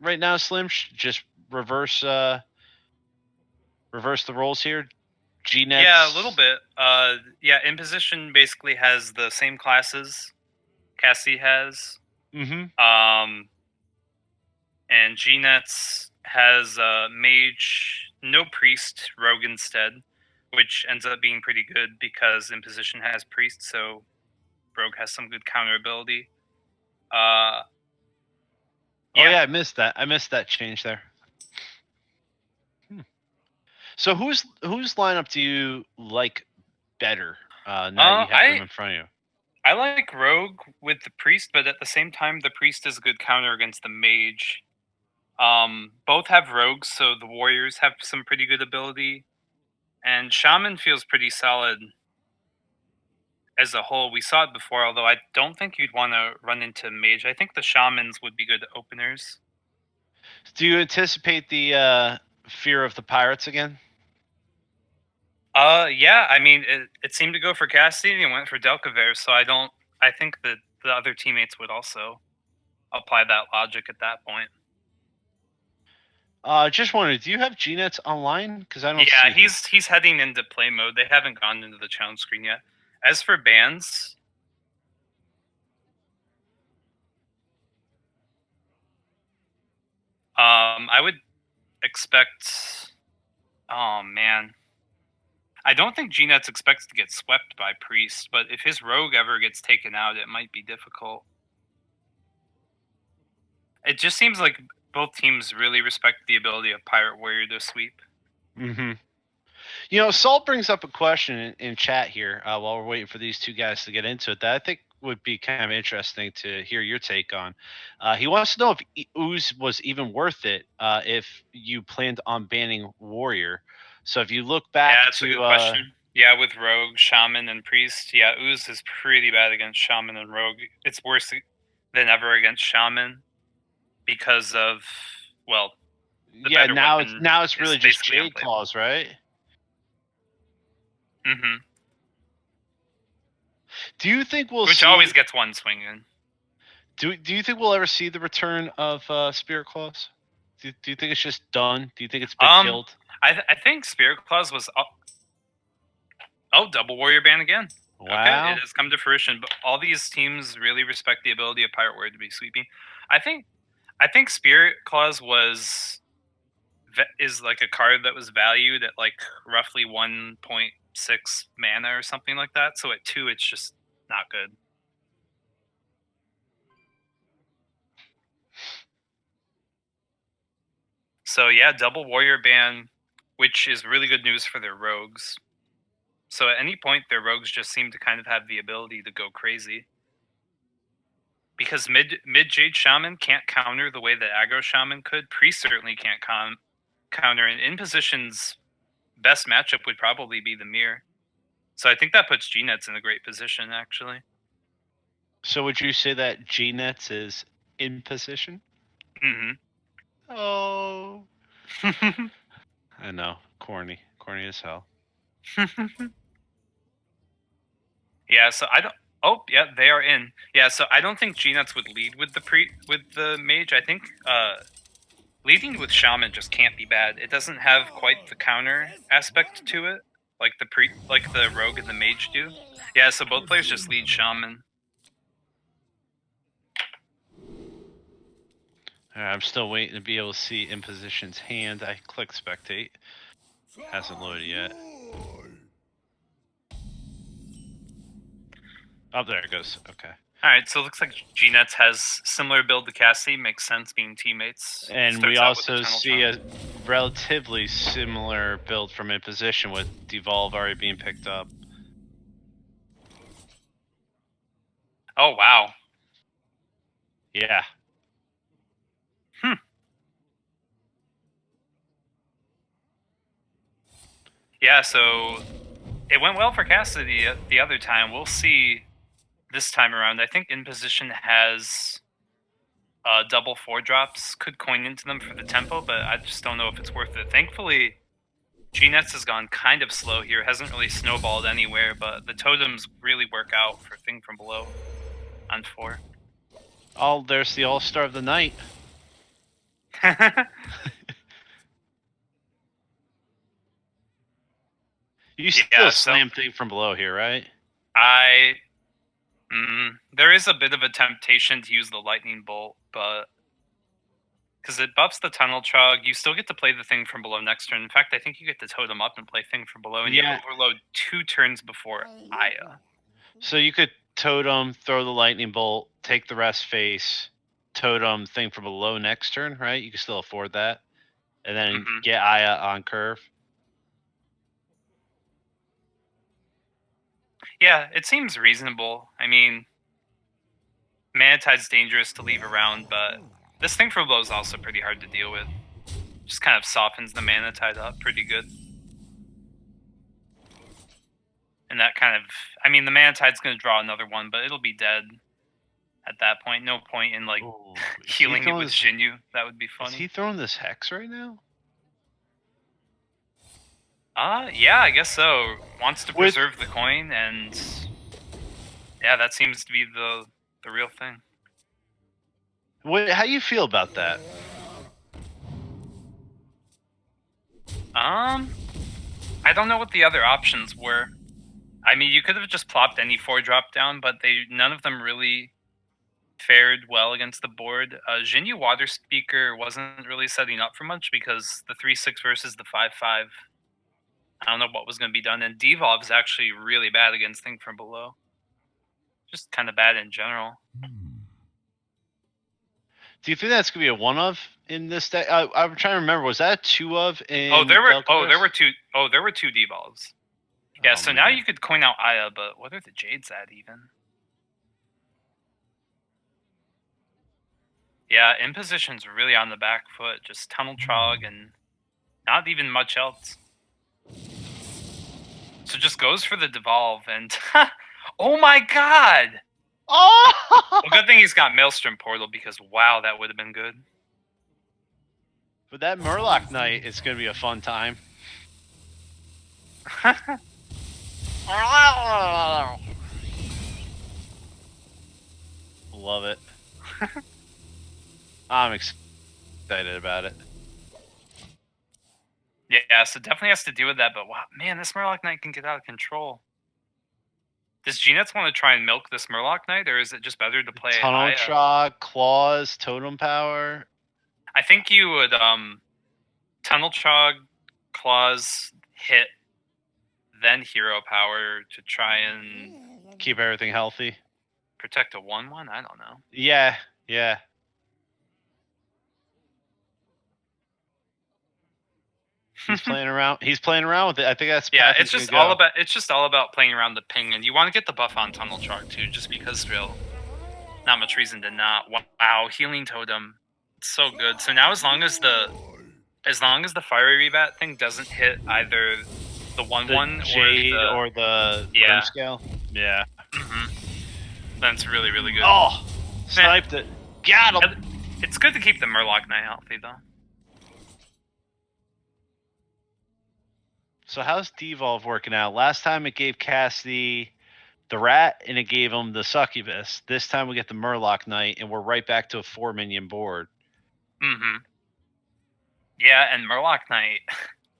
right now, Slim. Just reverse the roles here. G-Nets. Yeah, a little bit. Yeah, imposition basically has the same classes Cassie has. Mm-hmm. And G-Nets has mage, no priest, rogue instead, which ends up being pretty good because imposition has priest, so rogue has some good counter ability. Oh yeah, I missed that. I missed that change there. So whose lineup do you like better now that you have them in front of you? I like rogue with the priest, but at the same time, the priest is a good counter against the mage. Both have rogues, so the warriors have some pretty good ability, and shaman feels pretty solid as a whole. We saw it before, although I don't think you'd want to run into mage. I think the shamans would be good openers. Do you anticipate the fear of the pirates again? Yeah. I mean, it seemed to go for Cassidy and went for Delcaver, so I think that the other teammates would also apply that logic at that point. Just wondered, do you have G-Nets online? Because I don't see Yeah, them. he's heading into play mode. They haven't gone into the challenge screen yet. As for bans, I would expect. Oh man, I don't think G-Nets expects to get swept by Priest, but if his rogue ever gets taken out, it might be difficult. It just seems like both teams really respect the ability of Pirate Warrior to sweep. Mm-hmm. You know, Salt brings up a question in chat here while we're waiting for these two guys to get into it that I think would be kind of interesting to hear your take on. He wants to know if Ooze was even worth it if you planned on banning Warrior. So if you look back Yeah, that's a good question. Yeah, with Rogue, Shaman, and Priest, yeah, Ooze is pretty bad against Shaman and Rogue. It's worse than ever against Shaman because of, well, yeah, now it's really just Jade Claws, right? Mm-hmm. Do you think we'll Which see? always gets one swing in. Do you think we'll ever see the return of Spirit Claws? Do you think it's just done? Do you think it's been killed? I think Spirit Claws was double warrior ban again. Wow. Okay, it has come to fruition. But all these teams really respect the ability of Pirate Warrior to be sweeping. I think Spirit Claws is like a card that was valued at like roughly 1.6 mana or something like that. So at 2, it's just not good. So yeah, double warrior ban, which is really good news for their rogues. So at any point, their rogues just seem to kind of have the ability to go crazy. Because mid Jade Shaman can't counter the way that aggro Shaman could. Priest certainly can't counter. And Imposition's best matchup would probably be the mirror. So I think that puts G-Nets in a great position, actually. So would you say that G-Nets is in position? Hmm. Oh. I know. Corny as hell. Yeah, so I don't. Oh, yeah, they are in. Yeah, so I don't think G-Nuts would lead with the mage. I think leading with shaman just can't be bad. It doesn't have quite the counter aspect to it, like the rogue and the mage do. Yeah, so both players just lead shaman. I'm still waiting to be able to see Imposition's hand. I click spectate. Hasn't loaded yet. Oh, there it goes. Okay. All right, so it looks like G-Nets has similar build to Cassie. Makes sense being teammates. And we Starts out with the also tunnel see charm. a relatively similar build from Imposition with Devolve already being picked up. Oh wow. Yeah. Yeah, so it went well for Cassidy the other time. We'll see this time around. I think In Position has double 4-drops, could coin into them for the tempo, but I just don't know if it's worth it. Thankfully, G-Nets has gone kind of slow here, hasn't really snowballed anywhere, but the totems really work out for Thing from Below on 4. Oh, there's the all-star of the night. You still slam Thing from Below here, right? There is a bit of a temptation to use the Lightning Bolt, but because it buffs the Tunnel Chug, you still get to play the Thing from Below next turn. In fact, I think you get to totem up and play Thing from Below, and you overload 2 turns before Aya. So you could totem, throw the Lightning Bolt, take the rest face, totem Thing from Below next turn, right? You can still afford that. And then get Aya on curve. Yeah, it seems reasonable. I mean, Manatide's dangerous to leave around, but this Thing from Below is also pretty hard to deal with. Just kind of softens the Manatide up pretty good. And that kind of... I mean, the Manatide's going to draw another one, but it'll be dead at that point. No point in, like, healing it with Xinyu. That would be funny. Is he throwing this Hex right now? Yeah, I guess so. Wants to preserve the coin, and... yeah, that seems to be the real thing. How do you feel about that? I don't know what the other options were. I mean, you could have just plopped any 4-drop down, but none of them really fared well against the board. Xinyu Water Speaker wasn't really setting up for much because the 3-6 versus the 5-5. I don't know what was going to be done, and Devolve is actually really bad against Thing from Below. Just kind of bad in general. Do you think that's gonna be a 1-of in this deck? I'm trying to remember. Was that a 2-of in? There were 2 devolves. Yeah, so now you could coin out Aya, but what are the Jades at even? Yeah, Imposition's really on the back foot. Just Tunnel Trog and not even much else. So just goes for the devolve and oh my god! Oh! Well, good thing he's got Maelstrom Portal because wow, that would have been good. But that Murloc Knight is going to be a fun time. Love it. I'm excited about it. Yeah, so definitely has to deal with that, but wow, man, this Murloc Knight can get out of control. Does G-Nets want to try and milk this Murloc Knight, or is it just better to play Tunnel Trog, Claws, Totem Power? I think you would Tunnel Trog, Claws, hit, then Hero Power to try and... keep everything healthy. Protect a 1-1? I don't know. Yeah. He's playing around. He's playing around with it. I think that's it's just all about playing around the ping, and you want to get the buff on Tunnel Trog too, just because real. Not much reason to not. Wow, Healing Totem, it's so good. So now as long as the As long as the fiery rebat thing doesn't hit either the 1/1 The Jade or the Yeah. Grimscale. Yeah. that's really, really good. Oh, sniped it. Got him. It's good to keep the Murloc Knight healthy, though. So how's Devolve working out? Last time it gave Cassidy the rat and it gave him the succubus. This time we get the Murloc Knight and we're right back to a 4-minion board. Yeah, and Murloc Knight,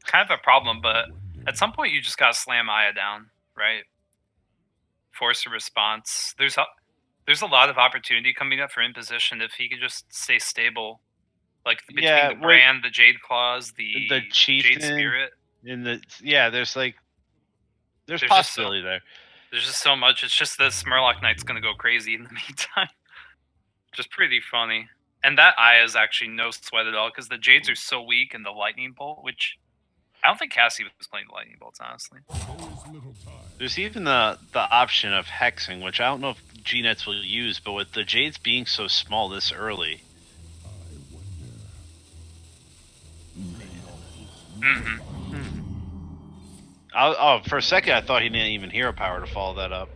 kind of a problem, but at some point you just gotta slam Aya down, right? Force a response. There's a lot of opportunity coming up for imposition if he could just stay stable. Like between the brand, the Jade Claws, the Chieftain, Jade Spirit. And there's There's possibility there. There's just so much. It's just this Murloc Knight's gonna go crazy in the meantime. Just pretty funny. And that Aya is actually no sweat at all because the Jades are so weak and the Lightning Bolt, which I don't think Cassie was playing the Lightning Bolts, honestly. There's even the option of hexing, which I don't know if G-Nets will use, but with the Jades being so small this early. For a second I thought he didn't even hero power to follow that up.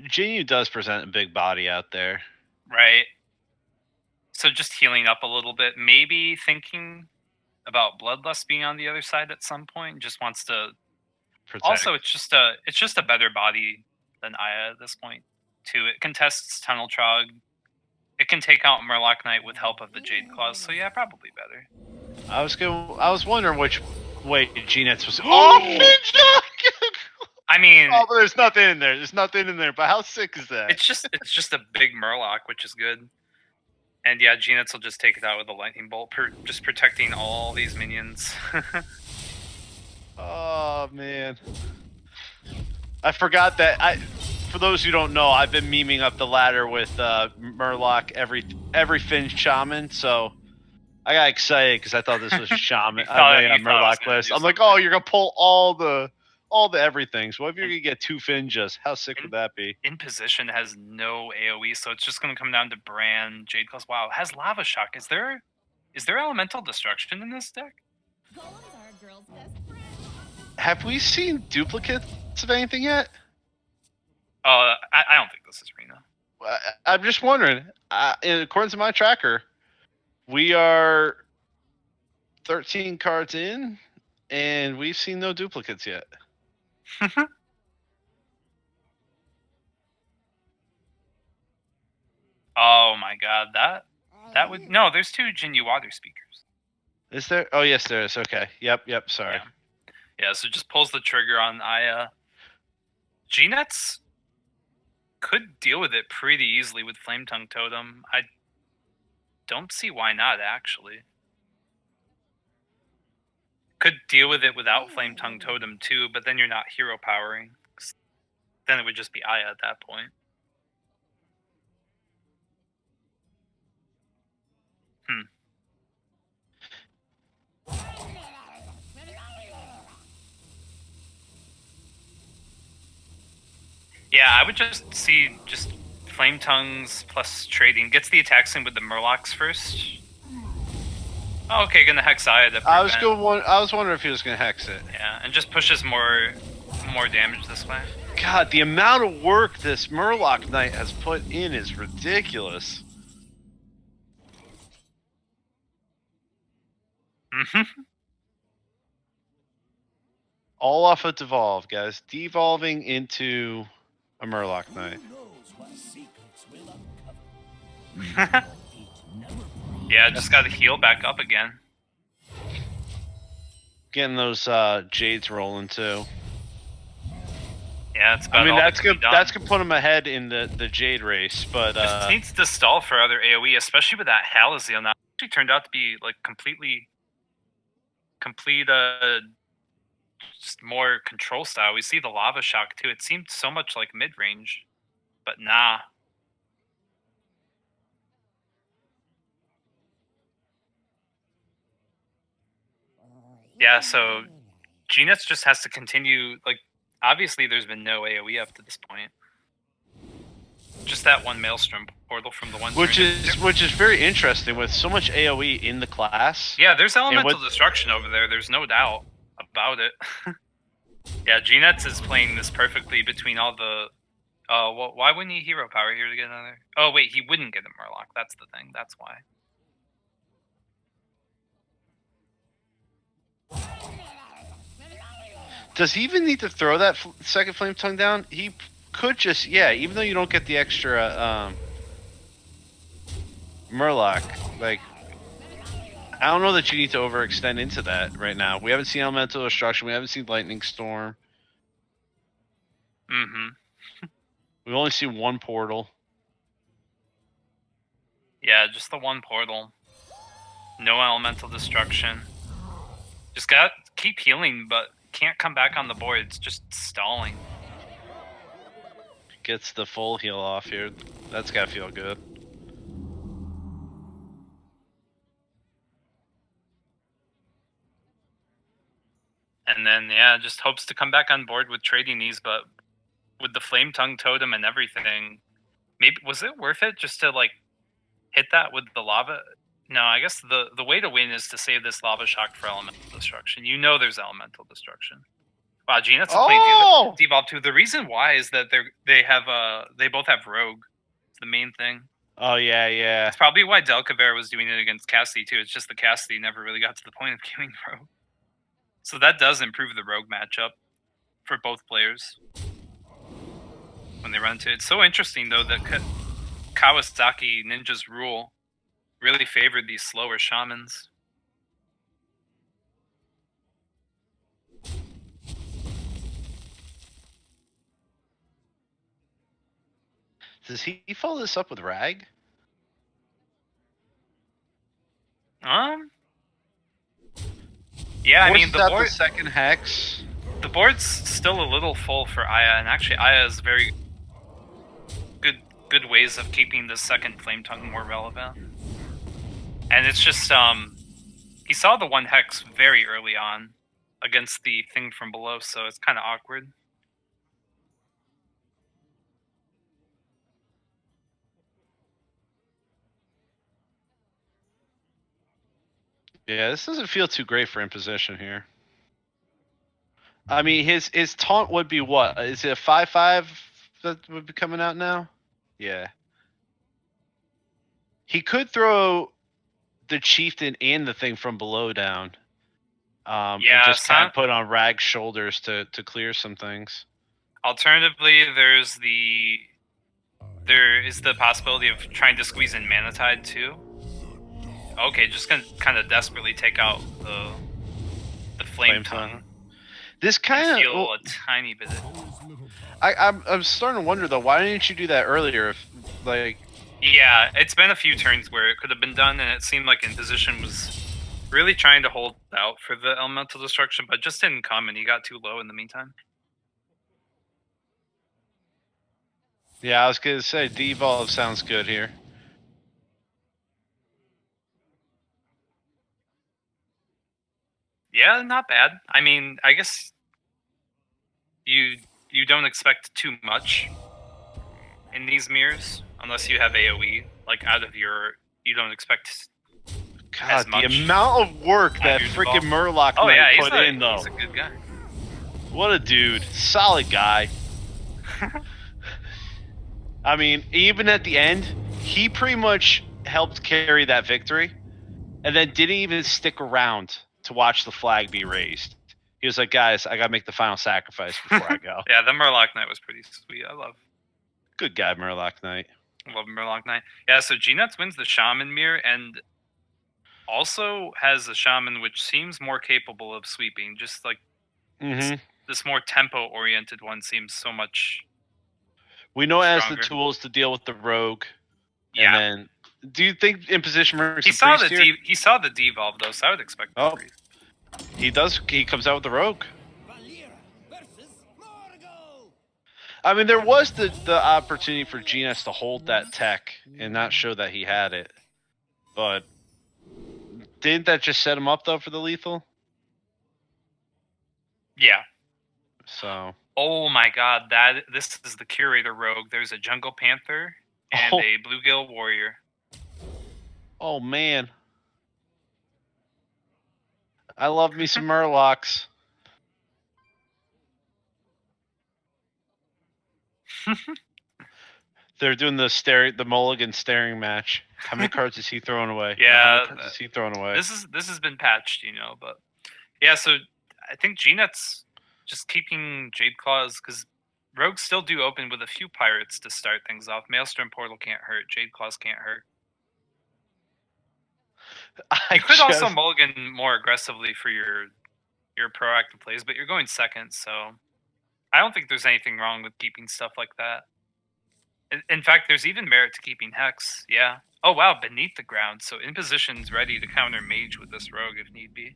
Jinyu does present a big body out there. Right. So just healing up a little bit, maybe thinking about Bloodlust being on the other side at some point. Just wants to Protect. Also, it's just a better body than Aya at this point, too. It contests Tunnel Trog. It can take out Murloc Knight with help of the Jade Claws, so yeah, probably better. I was wondering which way G-Nets was. Oh, Finja! I mean, but there's nothing in there. There's nothing in there. But how sick is that? It's just a big Murloc, which is good. And yeah, G-Nets will just take it out with a Lightning Bolt, just protecting all these minions. Oh man, I forgot that. For those who don't know, I've been memeing up the ladder with Murloc every Finn shaman, so I got excited because I thought this was shaman. I think Murloc list. I'm like, oh, you're gonna pull all the everything. So what if you're gonna get 2 Finjas? How sick would that be? Imposition has no AoE, so it's just gonna come down to Brand, Jade Claws. Wow, it has Lava Shock. Is there elemental destruction in this deck? Have we seen duplicates of anything yet? I don't think this is Rena. I'm just wondering. According to my tracker, we are 13 cards in, and we've seen no duplicates yet. Oh my god, that would no. There's 2 Jinyu Water Speakers. Is there? Oh yes, there is. Okay. Yep. Sorry. Yeah. So just pulls the trigger on Aya. G-Nets could deal with it pretty easily with Flame Tongue Totem. I don't see why not, actually. Could deal with it without Flame Tongue Totem too, but then you're not hero powering. Then it would just be Aya at that point. Yeah, I would just see Flame Tongues plus trading. Gets the attacks in with the Murlocs first. Oh, okay, gonna hex Aya to prevent. I was wondering if he was gonna hex it. Yeah, and just pushes more damage this way. God, the amount of work this Murloc Knight has put in is ridiculous. All off of Devolve, guys. Devolving into a Murloc Knight. Yeah, just gotta heal back up again. Getting those Jades rolling too. Yeah, it's about that's gonna put him ahead in the Jade race, but just needs to stall for other AoE, especially with that Halaziel. Now, actually turned out to be like complete just more control style. We see the Lava Shock too. It seemed so much like mid range, but nah. Yeah, so G-Nets just has to continue. Like, obviously, there's been no AoE up to this point. just that one Maelstrom portal from the one. Which turn. is very interesting with so much AOE in the class. Yeah, there's elemental with- destruction over there. There's no doubt about it. Yeah, Gnets is playing this perfectly between all the. Well, why wouldn't he hero power here to get another? Oh wait, he wouldn't get a Murloc. That's the thing. That's why. Does he even need to throw that second flame tongue down? He could just, yeah, even though you don't get the extra Murloc, like, I don't know that you need to overextend into that right now. We haven't seen elemental destruction. We haven't seen lightning storm. Mm-hmm. We've only seen one portal. Yeah, just the one portal. No elemental destruction. Just got keep healing, but can't come back on the board. It's just stalling. Gets the full heal off here. That's gotta feel good. And then yeah, just hopes to come back on board with trading these, but with the flame tongue totem and everything, maybe was it worth it just to like hit that with the lava? No, I guess the way to win is to save this lava shock for elemental destruction. You know there's elemental destruction. Wow, Gnets are playing devolve too. The reason why is that they both have rogue. It's the main thing. Oh yeah. It's probably why Delcaver was doing it against Cassidy too. It's just the Cassidy never really got to the point of killing rogue. So that does improve the rogue matchup for both players when they run into it. It's so interesting though that Kawasaki Ninja's rule really favored these slower shamans. Does he follow this up with Rag? Yeah, I mean the second hex. The board's still a little full for Aya, and actually Aya is very good ways of keeping the second flame tongue more relevant. And it's just he saw the one hex very early on against the thing from below, so it's kind of awkward. Yeah, this doesn't feel too great for imposition here. I mean, his taunt would be what? Is it a 5/5 that would be coming out now? Yeah. He could throw the chieftain and the thing from below down. And just kind of put on Rag's shoulders to clear some things. Alternatively, there is the possibility of trying to squeeze in Mana Tide too. Okay, just gonna kind of desperately take out the flame tongue. This kind of feel a tiny bit. I'm starting to wonder though. Why didn't you do that earlier? If like. Yeah, it's been a few turns where it could have been done, and it seemed like Imposition was really trying to hold out for the elemental destruction, but just didn't come, and he got too low in the meantime. Yeah, I was gonna say devolve sounds good here. Yeah, not bad. I mean, I guess you don't expect too much in these mirrors unless you have AoE. Like you don't expect. God, the amount of work that freaking Murloc put in, though. He's a good guy. What a dude. Solid guy. I mean, even at the end, he pretty much helped carry that victory, and then didn't even stick around to watch the flag be raised. He was like, guys, I gotta make the final sacrifice before I go. Yeah, the Murloc Knight was pretty sweet. I love. Good guy, Murloc Knight. Love Murloc Knight. Yeah, so Gnets wins the Shaman mirror and also has a Shaman which seems more capable of sweeping. Just like this more tempo-oriented one seems so much. We know it has the tools to deal with the rogue. Yeah. And then, do you think Imposition works? He saw the devolve though, so I would expect. He does. He comes out with the rogue. I mean, there was the opportunity for Gnets to hold that tech and not show that he had it, but didn't that just set him up though for the lethal? Yeah. So. Oh my god, this is the Curator Rogue. There's a Jungle Panther and Oh. a Bluegill Warrior. Oh man. I love me some Murlocs. They're doing the mulligan staring match. How many cards is he throwing away? Yeah, How many cards is he throwing away? This has been patched, but yeah. So I think Gnet's just keeping Jade Claws because Rogues still do open with a few pirates to start things off. Maelstrom Portal can't hurt. Jade Claws can't hurt. You could also mulligan more aggressively for your proactive plays, but you're going second, so I don't think there's anything wrong with keeping stuff like that. In fact, there's even merit to keeping Hex. Yeah. Oh wow, Beneath the Ground. So Imposition's ready to counter Mage with this Rogue if need be.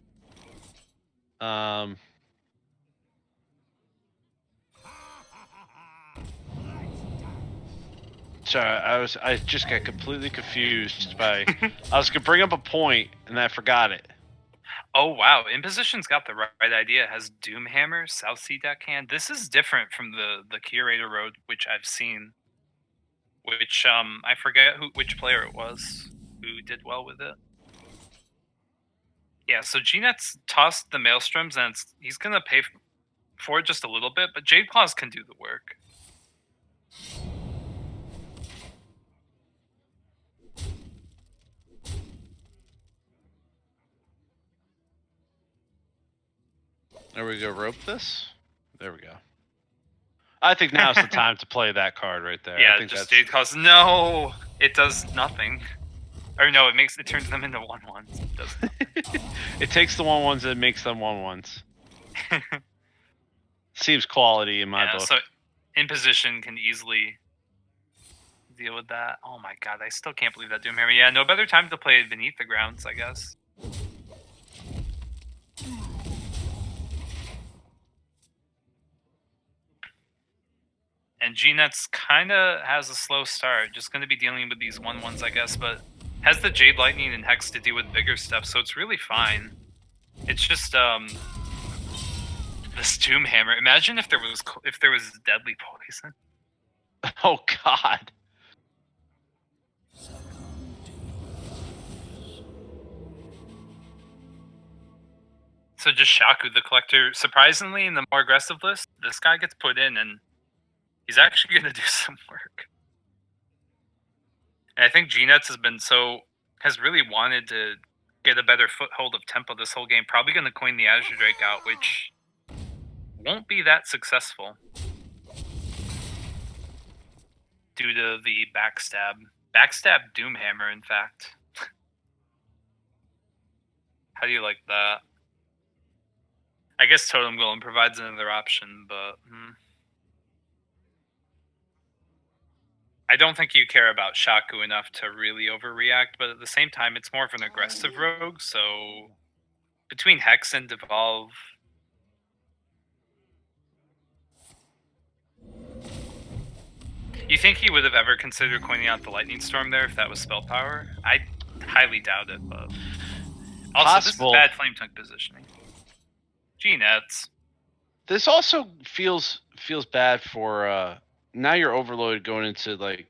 Sorry, I just got completely confused by. I was gonna bring up a point and I forgot it. Oh wow, Imposition's got the right idea. It has Doomhammer, South Sea Deckhand. This is different from the Curator Road, which I've seen. Which I forget which player it was who did well with it. Yeah, so Gnet's tossed the Maelstroms and he's gonna pay for it just a little bit, but Jade Claws can do the work. There we go. Rope this. There we go. I think now's the time to play that card right there. Yeah, I think just Jade Claws. No, it does nothing. Or no, it turns them into 1/1s. It does nothing. It takes the 1/1s and makes them 1/1s. Seems quality in my book. So Imposition can easily deal with that. Oh my god, I still can't believe that Doomhammer. Yeah, no better time to play Beneath the Grounds, I guess. And Gnet's kind of has a slow start. Just going to be dealing with these 1/1s, I guess, but has the Jade Lightning and Hex to deal with bigger stuff, so it's really fine. It's just this Doomhammer. Imagine if there was deadly poison. Oh god. So just Shaku the Collector. Surprisingly, in the more aggressive list, this guy gets put in, and he's actually going to do some work. And I think Gnet's has really wanted to get a better foothold of tempo this whole game. Probably going to coin the Azure Drake out, which won't be that successful due to the backstab Doomhammer. In fact, how do you like that? I guess Totem Golem provides another option, but I don't think you care about Shaku enough to really overreact, but at the same time, it's more of an aggressive rogue, so between Hex and Devolve... You think he would have ever considered coining out the Lightning Storm there if that was spell power? I highly doubt it, but... Also, Possible. This is bad Flame Tongue positioning. Gnets. This also feels bad for now you're overloaded going into like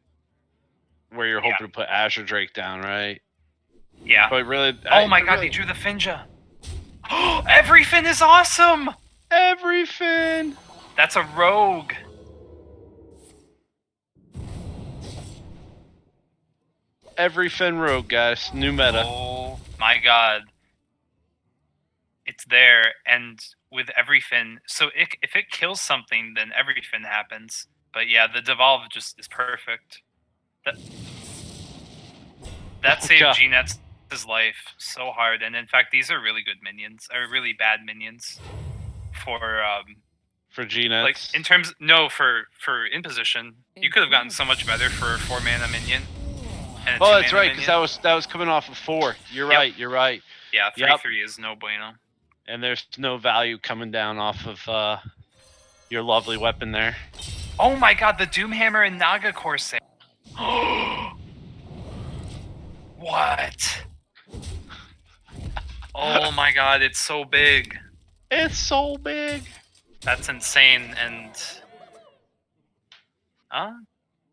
where you're hoping to put Azure Drake down, right? Yeah. But really, oh my god, he drew the Finja. Every Fin is awesome. Every Fin. That's a rogue. Every Fin rogue, guys. New meta. Oh my god. It's there, and with every Fin, so if it kills something, then every Fin happens. But yeah, the Devolve just is perfect. That saved Gnet's life so hard, and in fact, these are really good minions, or really bad minions for Gnets. Like in terms, for Imposition, you could have gotten so much better for a 4-mana minion. And Oh, that's right, because that was coming off of 4. You're right. You're right. Yeah, 3/3 is no bueno. And there's no value coming down off of your lovely weapon there. Oh my god, the Doomhammer and Naga Corsair. What? Oh my god, it's so big. It's so big. That's insane. And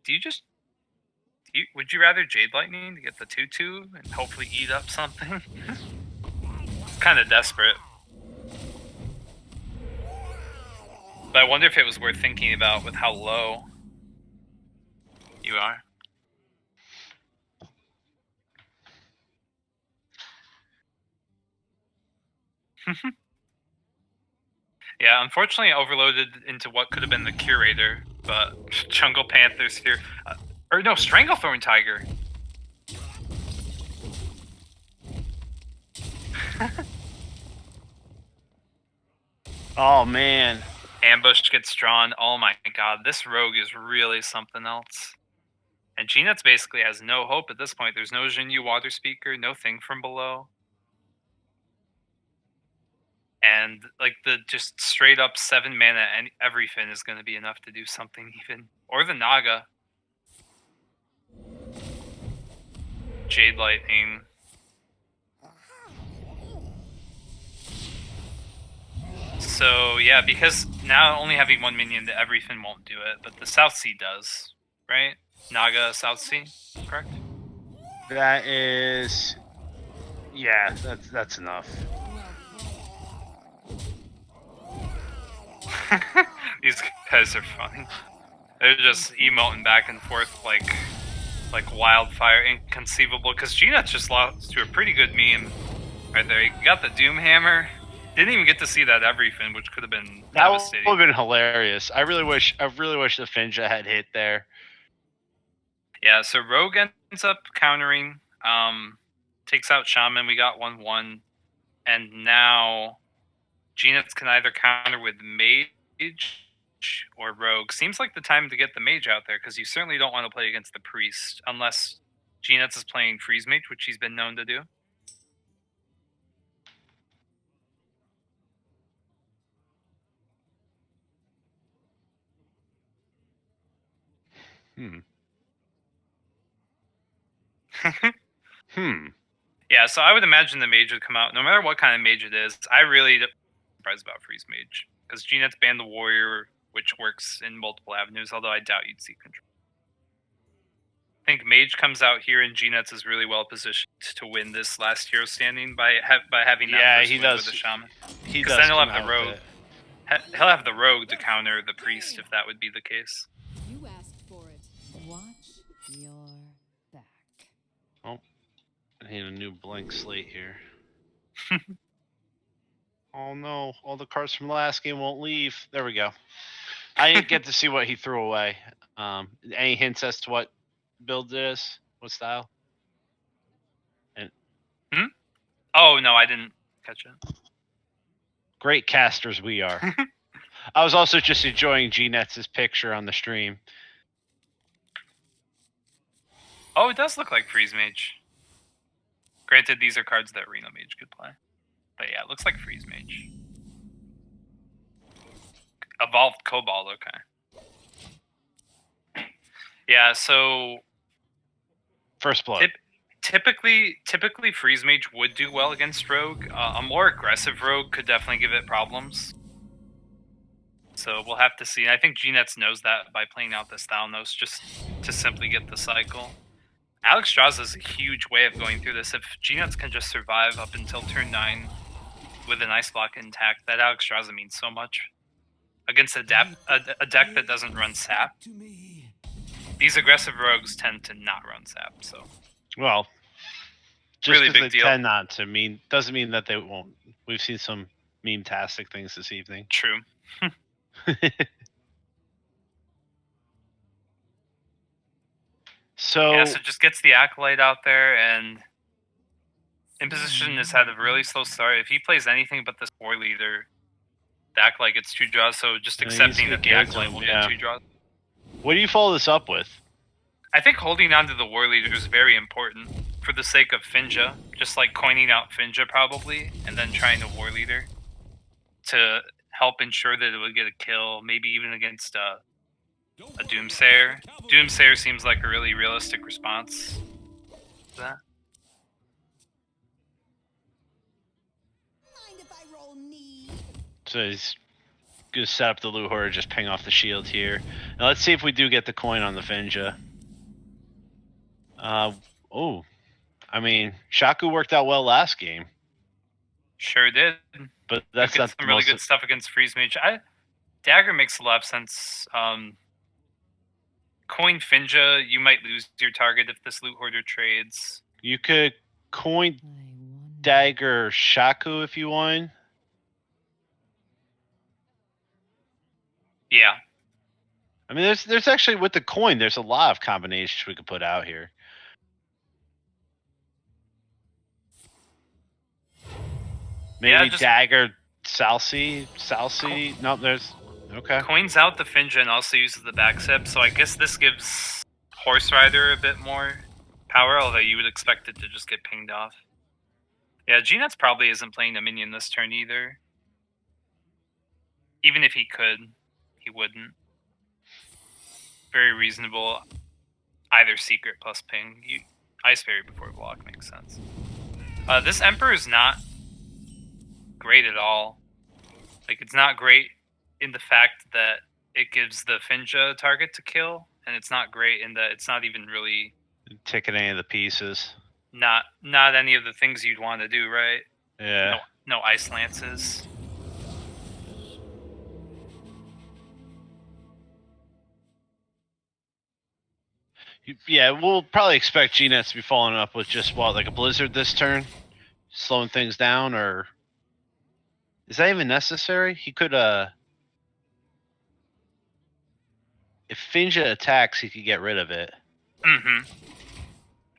do you just would you rather Jade Lightning to get the 2/2 and hopefully eat up something? It's kind of desperate. But I wonder if it was worth thinking about with how low you are. Yeah, unfortunately, I overloaded into what could have been the Curator, but Jungle Panther's here. Or no, Stranglethorn Tiger. Oh man. Ambush gets drawn. Oh my god, this rogue is really something else. And G-Nuts basically has no hope at this point. There's no Jinyu Water Speaker, no thing from below. And like the just straight up 7 mana and everything is going to be enough to do something even. Or the Naga. Jade Lightning. So yeah, because now only having 1 minion, the everything won't do it, but the South Sea does, right? Naga South Sea, correct? That is, yeah, that's enough. These guys are funny. They're just emoting back and forth like wildfire, inconceivable. Because G-Nuts just lost to a pretty good meme right there. He got the Doom Hammer. Didn't even get to see that everything, which could have been That would devastating. have been hilarious. I really wish the Finja had hit there. Yeah, so Rogue ends up countering, takes out Shaman. We got 1/1, and now G-Nuts can either counter with Mage or Rogue. Seems like the time to get the Mage out there, because you certainly don't want to play against the Priest unless G-Nuts is playing Freeze Mage, which he's been known to do. Yeah, so I would imagine the Mage would come out, no matter what kind of Mage it is. I really surprised about Freeze Mage, because G-Nuts banned the Warrior, which works in multiple avenues, although I doubt you'd see Control. I think Mage comes out here, and G-Nuts is really well positioned to win this last hero standing by having that first win with the Shaman. He Because does. then he'll have come the out Rogue. with it. He'll have the Rogue to counter the Priest, if that would be the case. You asked for it. Watch your back. I need a new blank slate here. Oh no, all the cards from last game won't leave. There we go. I didn't get to see what he threw away. Any hints as to what build it is? What style? Oh, no, I didn't catch it. Great casters we are. I was also just enjoying G-Nets' picture on the stream. Oh, it does look like Freeze Mage. Granted, these are cards that Reno Mage could play. But yeah, it looks like Freeze Mage. Evolved Cobalt, okay. Yeah, so First blood. typically Freeze Mage would do well against Rogue. A more aggressive Rogue could definitely give it problems. So we'll have to see. I think G-Nets knows that by playing out this Thalnos just to simply get the cycle. Alex Strauss is a huge way of going through this. If G-Nuts can just survive up until turn 9 with an Ice Block intact, that Alex Strauss means so much. Against a deck that doesn't run Sap. These aggressive rogues tend to not run Sap, so... Well, just really big they deal. tend not to doesn't mean that they won't. We've seen some meme-tastic things this evening. True. So just gets the Acolyte out there, and Imposition has had a really slow start. If he plays anything but this War Leader, the Acolyte gets 2 draws, so just accepting that the Acolyte will get 2 draws. What do you follow this up with? I think holding on to the War Leader is very important for the sake of Finja. Just like coining out Finja probably, and then trying to War Leader to help ensure that it would get a kill, maybe even against a Doomsayer. Doomsayer seems like a really realistic response to that. Mind if I roll knee? So he's gonna set up the Luhor, just ping off the shield here. Now let's see if we do get the coin on the Finja. Oh, I mean, Shaku worked out well last game, Sure did. but We'll that's get not some the really most. good stuff against Freeze Mage. Dagger makes a lot of sense. Coin Finja, you might lose your target if this Loot Hoarder trades. You could coin I wonder. Dagger Shaku if you want. Yeah. I mean, there's actually with the coin, there's a lot of combinations we could put out here. Maybe Yeah, just- Dagger Salsi. No, there's okay. Coins out the Finja and also uses the back step, so I guess this gives Horse Rider a bit more power, although you would expect it to just get pinged off. Yeah, G-Nuts probably isn't playing a minion this turn either. Even if he could, he wouldn't. Very reasonable. Either secret plus ping. Ice Fairy before block makes sense. This Emperor is not great at all. Like, it's not great in the fact that it gives the Finja a target to kill, and it's not great in that it's not even really Taking any of the pieces. not any of the things you'd want to do, right? Yeah. No Ice Lances. Yeah, we'll probably expect G-Nets to be following up with just like a Blizzard this turn, slowing things down, or is that even necessary? He could if Finja attacks, he could get rid of it. Mm-hmm.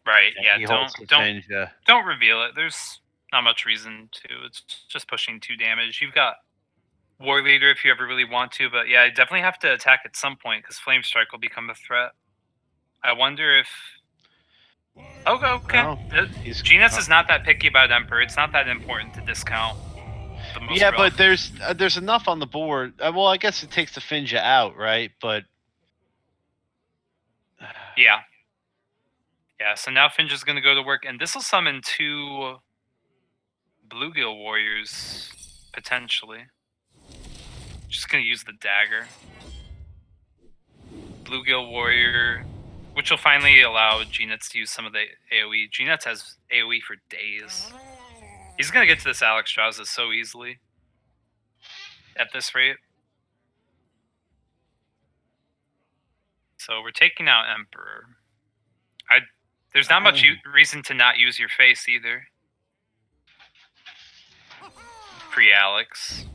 Right. Yeah. He holds the Don't Finja. don't reveal it. There's not much reason to. It's just pushing 2 damage. You've got War Leader if you ever really want to, but yeah, you definitely have to attack at some point because Flame Strike will become a threat. I wonder if. Okay. Oh, Genus is not that picky about Emperor. It's not that important to discount. The most yeah, relevant. but there's enough on the board. Well, I guess it takes the Finja out, right? But Yeah. Yeah, so now Finja's going to go to work, and this will summon 2 Bluegill Warriors, potentially. Just going to use the dagger. Bluegill Warrior, which will finally allow G-Nuts to use some of the AoE. G-Nuts has AoE for days. He's going to get to this Alexstrasza so easily at this rate. So we're taking out Emperor. There's not much reason to not use your face either. Pre-Alex.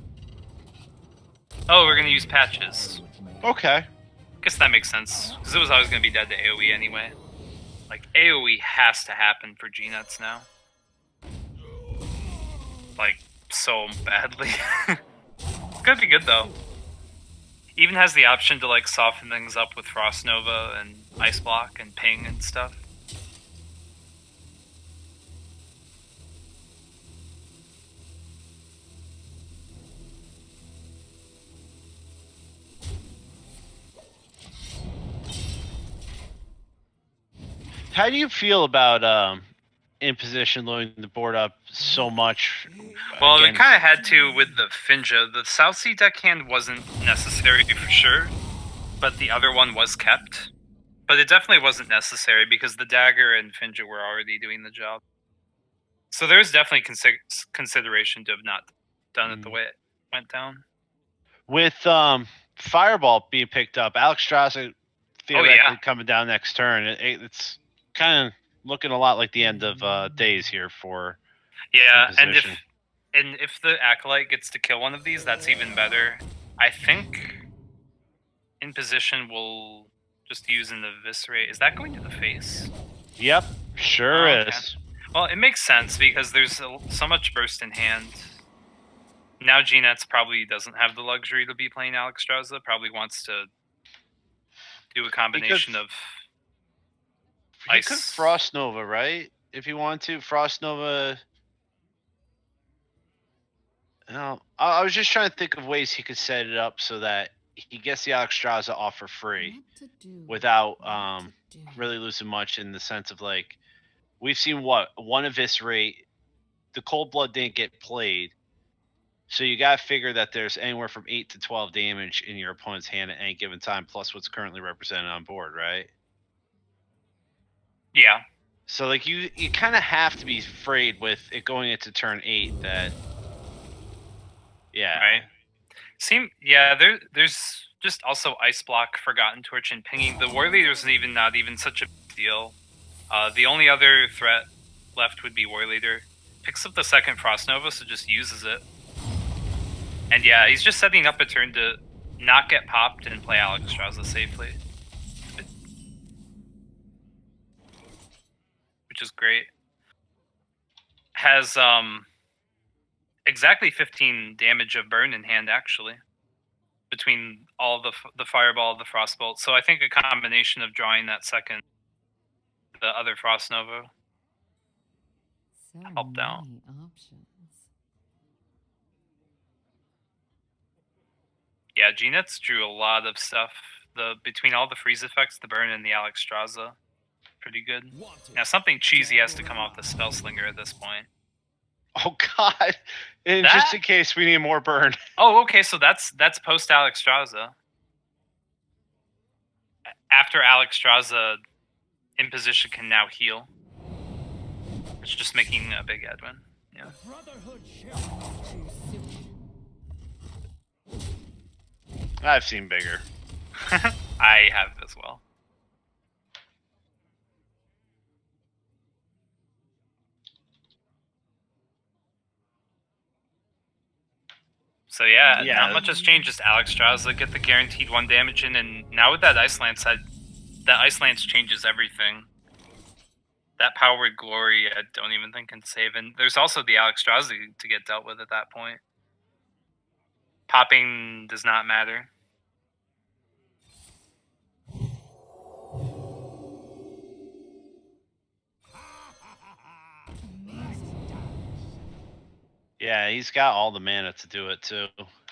Oh, we're going to use patches. okay. Guess that makes sense, because it was always going to be dead to AoE anyway. Like, AoE has to happen for G-Nuts now. Like, so badly. It's going to be good, though. Even has the option to, like, soften things up with Frost Nova and Ice Block and Ping and stuff. How do you feel about Imposition loading the board up so much? Well, again? they kind of had to with the Finja. The South Sea deckhand wasn't necessary for sure, but the other one was kept. But it definitely wasn't necessary because the Dagger and Finja were already doing the job. So there's definitely consideration to have not done it the way it went down. With Fireball being picked up, Alexstrasza theoretically coming down next turn, it's kind of looking a lot like the end of days here for Imposition. and if the Acolyte gets to kill one of these, that's even better. I think Imposition will just use an Eviscerate. Is that going to the face? Yep, sure okay. is. Well, it makes sense because there's so much burst in hand. Now G-Nets probably doesn't have the luxury to be playing Alexstrasza. Probably wants to do a combination of He Ice. could Frost Nova, right? If you want to. Frost Nova. No, I was just trying to think of ways he could set it up so that he gets the Alexstrasza off for free without really losing much in the sense of like we've seen one Eviscerate. The Cold Blood didn't get played. So you got to figure that there's anywhere from 8 to 12 damage in your opponent's hand at any given time, plus what's currently represented on board, right? Yeah. So like you kind of have to be afraid with it going into turn 8 that yeah. Right. There's just also Ice Block, Forgotten Torch, and Pinging. The War Leader's not even such a big deal. The only other threat left would be War Leader. Picks up the second Frost Nova, so just uses it. And yeah, he's just setting up a turn to not get popped and play Alexstrasza safely. Which is great. Has exactly 15 damage of burn in hand, actually, between all the fireball, the frostbolt. So I think a combination of drawing that second, the other Frost Nova, So helped out. many options. Yeah, G-Nets drew a lot of stuff. Between all the freeze effects, the burn and the Alexstrasza, pretty good. Now something cheesy has to come off the Spellslinger at this point. Oh god. And just in case we need more burn. Oh, okay, so that's post Alexstrasza. After Alexstrasza, Imposition can now heal. It's just making a big Edwin. Yeah. I've seen bigger. I have as well. So yeah, not much has changed. Just Alexstrasza get the guaranteed 1 damage in, and now with that Ice Lance, that Ice Lance changes everything. That Powered Glory, I don't even think can save, and there's also the Alexstrasza to get dealt with at that point. Popping does not matter. Yeah, he's got all the mana to do it too.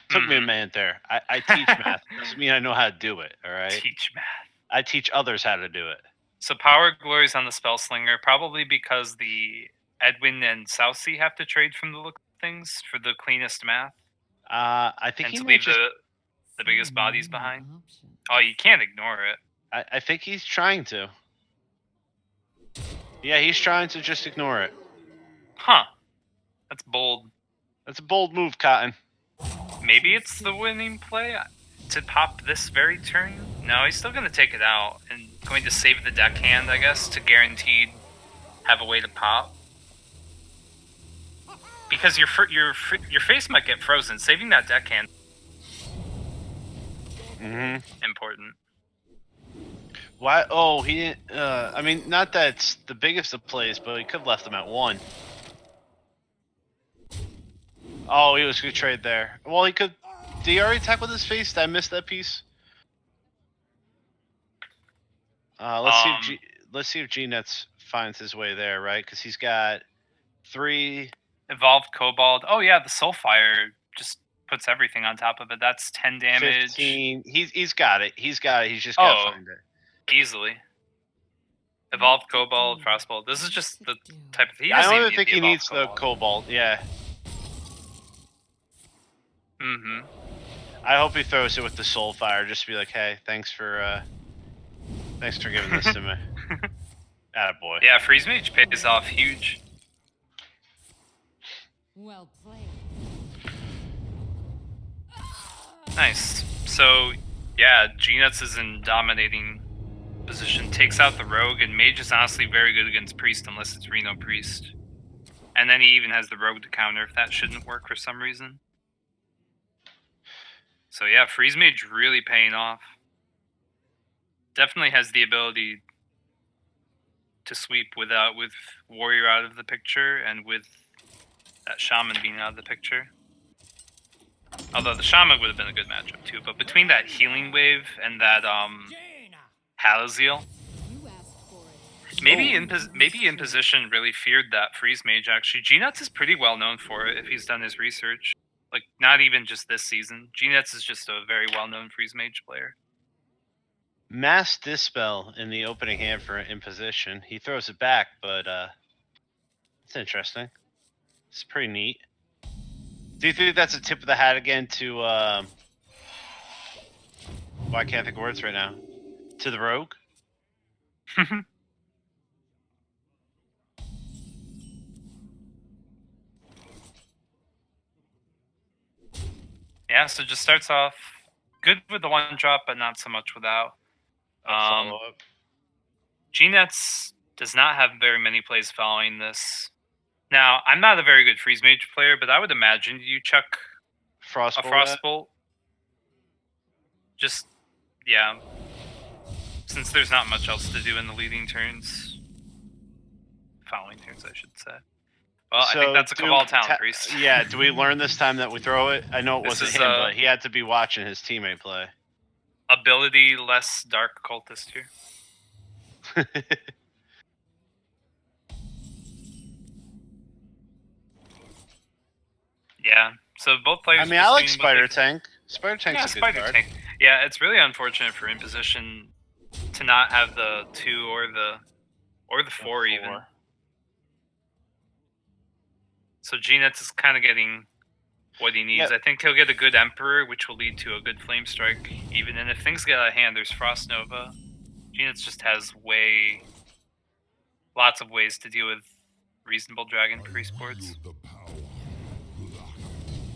Took me a minute there. I teach math. Doesn't mean I know how to do it, alright? Teach math. I teach others how to do it. So Power Glory's on the Spellslinger, probably because the Edwin and Southsea have to trade from the look of things for the cleanest math. I think and he to may leave just the biggest bodies many behind. options. Oh, you can't ignore it. I think he's trying to. Yeah, he's trying to just ignore it. Huh. That's bold. That's a bold move, Cotton. Maybe it's the winning play to pop this very turn? No, he's still going to take it out and going to save the deckhand, I guess, to guaranteed have a way to pop. Because your face might get frozen. Saving that deckhand important. Why? Oh, he didn't. I mean, not that it's the biggest of plays, but he could have left him at 1. Oh, he was going to trade there. Well, he could. Did he already attack with his face? Did I miss that piece? Let's see if G-Nets finds his way there, right? Because he's got 3 Evolved Kobold. Oh yeah, the Soulfire just puts everything on top of it. That's 10 damage. 15. He's got it. He's got it. He's just got to find it. Easily. Evolved Kobold, Frostbolt. This is just the type of... I don't even think he needs the Cobalt. Yeah. Mm-hmm. I hope he throws it with the Soulfire, just to be like, hey, thanks for giving this to me. Attaboy. Yeah, Freeze Mage pays off huge. Well played. Nice. So, yeah, G-Nuts is in dominating position. Takes out the Rogue, and Mage is honestly very good against Priest, unless it's Reno Priest. And then he even has the Rogue to counter if that shouldn't work for some reason. So yeah, Freeze Mage really paying off. Definitely has the ability to sweep with Warrior out of the picture and with that Shaman being out of the picture. Although the Shaman would have been a good matchup too, but between that Healing Wave and that Halaziel, You asked for it. maybe Imposition really feared that Freeze Mage actually. G-Nuts is pretty well known for it if he's done his research. Like, not even just this season. G-Nuts is just a very well-known Freeze Mage player. Mass Dispel in the opening hand for Imposition. He throws it back, but it's interesting. It's pretty neat. Do you think that's a tip of the hat again to? Well, I can't think of words right now. To the rogue. Yeah, so just starts off good with the one drop, but not so much without. Follow up. G-Nets does not have very many plays following this. Now, I'm not a very good freeze mage player, but I would imagine you chuck a Frostbolt. Just, yeah. Since there's not much else to do in the leading turns. Following turns, I should say. Well, I think that's a Cabal Talent Priest. Yeah, do we learn this time that we throw it? I know it This wasn't is, him, but he had to be watching his teammate play. Ability less Dark Cultist here. Yeah, so both players. I mean, I like Spider Tank. Spider Tank's a good Spider card. Tank. Yeah, it's really unfortunate for Imposition to not have the 2 or the 4 even. So G-Nets is kind of getting what he needs. Yep. I think he'll get a good Emperor, which will lead to a good Flame Strike. Even and if things get out of hand, there's Frost Nova. G-Nets just has lots of ways to deal with reasonable Dragon Priest boards.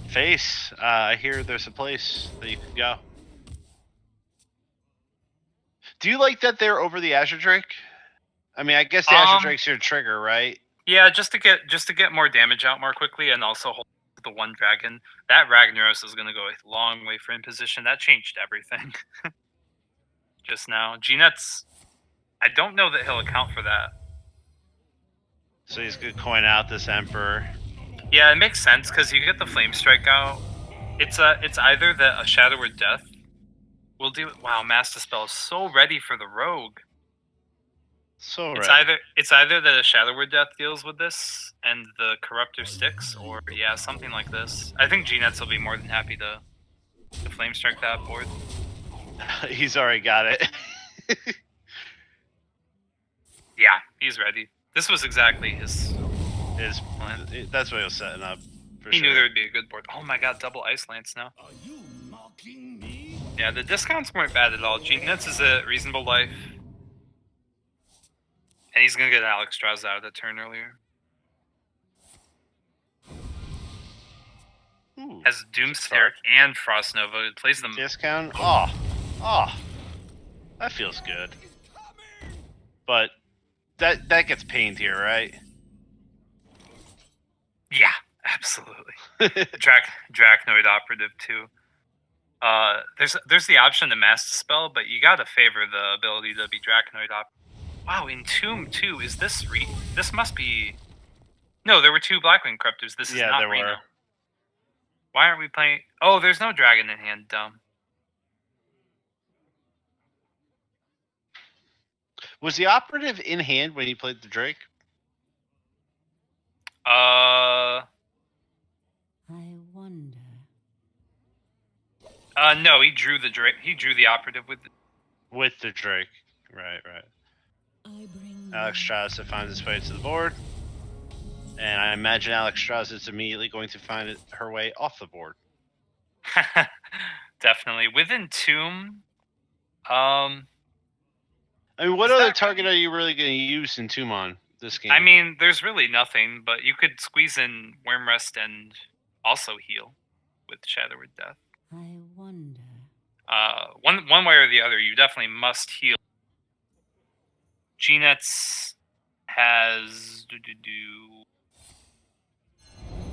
Face, I hear there's a place that you can go. Do you like that they're over the Azure Drake? I mean, I guess the Azure Drake's your trigger, right? Yeah, just to get more damage out more quickly, and also hold the one dragon. That Ragnaros is going to go a long way for Imposition. That changed everything. Just now, G-Nets, I don't know that he'll account for that. So he's going to coin out this Emperor. Yeah, it makes sense because you get the Flame Strike out. It's either that a Shadow or Death will do it. Wow, Mass Dispel is so ready for the Rogue. So it's either that a Shadow or Death deals with this and the Corruptor sticks, or yeah, something like this. I think G-Nets will be more than happy to Flame Strike that board. He's already got it. Yeah, he's ready. This was exactly his plan. That's what he was setting up. He knew there would be a good board. Oh my god, double Ice Lance now. Are you mocking me? Yeah, the discounts weren't bad at all. G-Nets is a reasonable life. And he's going to get Alex Strauss out of the turn earlier. Ooh, has Doomsteric and Frost Nova. It plays them. Discount? Oh, that feels good. But that gets pained here, right? Yeah, absolutely. Dracnoid Operative too. There's the option to Mass Dispel, but you gotta favor the ability to be Dracnoid Operative. Wow, Entomb too. Is this this must be? No, there were 2 Blackwing Corruptors. This is not there Reno. were. Why aren't we playing? Oh, there's no dragon in hand. Dumb. Was the operative in hand when he played the Drake? I wonder. No, he drew the Drake. He drew the operative with the Drake. Right. I bring Alex Strauss finds his way to the board. And I imagine Alex Strauss is immediately going to find her way off the board. Definitely. With Entomb, I mean, what other target are you really going to use Entomb on this game? I mean, there's really nothing, but you could squeeze in Wormrest and also heal with Shadow or Death. I wonder. One way or the other, you definitely must heal. G-Nets has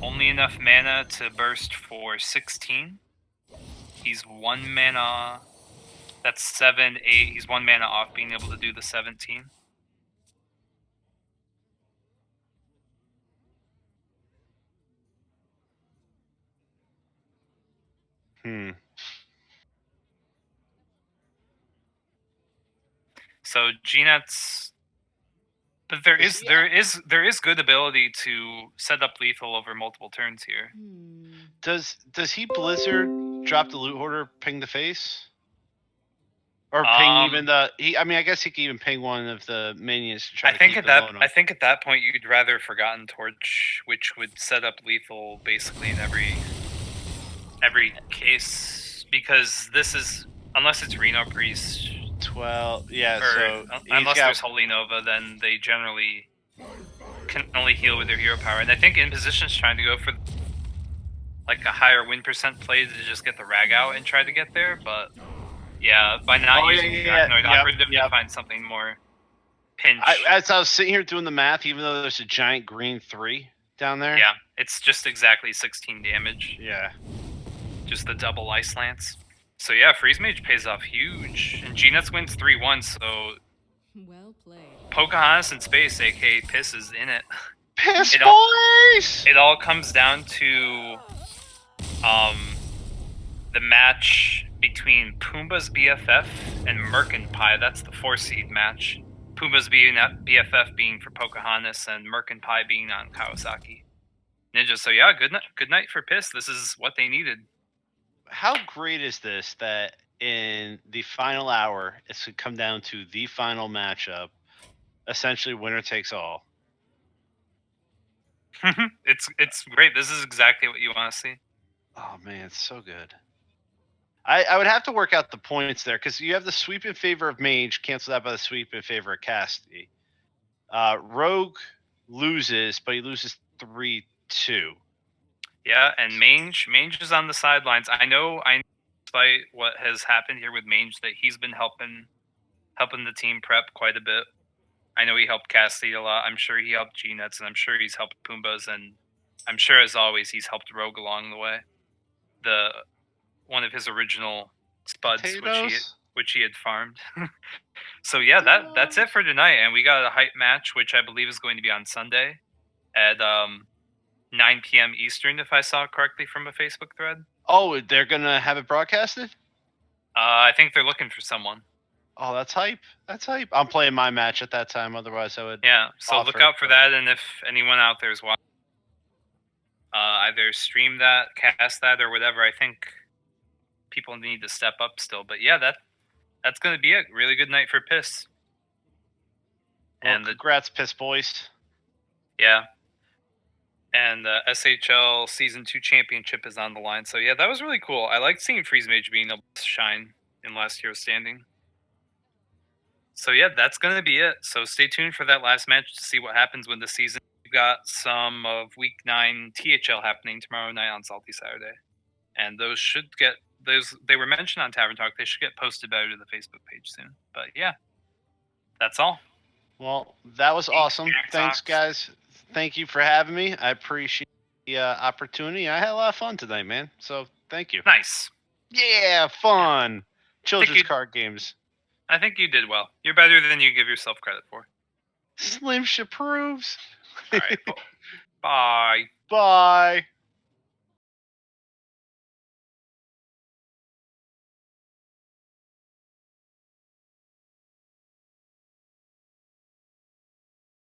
only enough mana to burst for 16. He's 1 mana. That's 7, 8. He's 1 mana off being able to do the 17. So G-Nets, but there is good ability to set up lethal over multiple turns here. Does he Blizzard drop the loot hoarder, ping the face, or ping even the? I mean, I guess he could even ping one of the minions to try to keep I think at that point you'd rather Forgotten Torch, which would set up lethal basically in every every case because this is unless it's Reno Priest 12. Yeah, or so he's unless got there's Holy Nova, then they generally can only heal with their hero power. And I think Imposition's trying to go for like a higher win percent play to just get the rag out and try to get there, but yeah, by not using Dracnoid Operative to find something more pinch. As I was sitting here doing the math, even though there's a giant green 3 down there. Yeah, it's just exactly 16 damage. Yeah. Just the double Ice Lance. So yeah, Freeze Mage pays off huge. And G-Nuts wins 3-1, so Well played. Pocahontas in space, aka Piss, is in it. Piss boys! It all comes down to the match between Pumbaa's BFF and Merkin-Pie. That's the 4-seed match. Pumbaa's BFF being for Pocahontas and Merkin-Pie being on Kawasaki. Ninja, so yeah, good night for Piss. This is what they needed. How great is this that in the final hour, it's going to come down to the final matchup, essentially winner takes all. It's great. This is exactly what you want to see. Oh man, it's so good. I would have to work out the points there because you have the sweep in favor of Mage, cancel that by the sweep in favor of Cassidy. Rogue loses, but he loses 3-2. Yeah, and Mange is on the sidelines. I know despite what has happened here with Mange that he's been helping the team prep quite a bit. I know he helped Cassidy a lot. I'm sure he helped G-Nuts, and I'm sure he's helped Pumbaa's, and I'm sure, as always, he's helped Rogue along the way. One of his original spuds, which he had farmed. So yeah, that's it for tonight, and we got a hype match, which I believe is going to be on Sunday at 9 p.m. Eastern, if I saw correctly from a Facebook thread. Oh, they're gonna have it broadcasted? I think they're looking for someone. Oh, that's hype. That's hype. I'm playing my match at that time. Otherwise, I would. Yeah, so look out for that, and if anyone out there is watching, either stream that, cast that, or whatever. I think people need to step up still. But yeah, that's going to be it. Really good night for Piss. Well, and congrats, Piss boys. Yeah. And the SHL Season 2 Championship is on the line. So yeah, that was really cool. I liked seeing Freeze Mage being able to shine in last year's standing. So yeah, that's going to be it. So stay tuned for that last match to see what happens when the season. We've got some of Week 9 THL happening tomorrow night on Salty Saturday. And those should get... They were mentioned on Tavern Talk. They should get posted better to the Facebook page soon. But yeah, that's all. Well, that was awesome. Thanks, guys. Thank you for having me. I appreciate the opportunity. I had a lot of fun tonight, man. So thank you. Nice. Yeah, fun. Children's card games. I think you did well. You're better than you give yourself credit for. Slim approves. All right. Bye. Bye.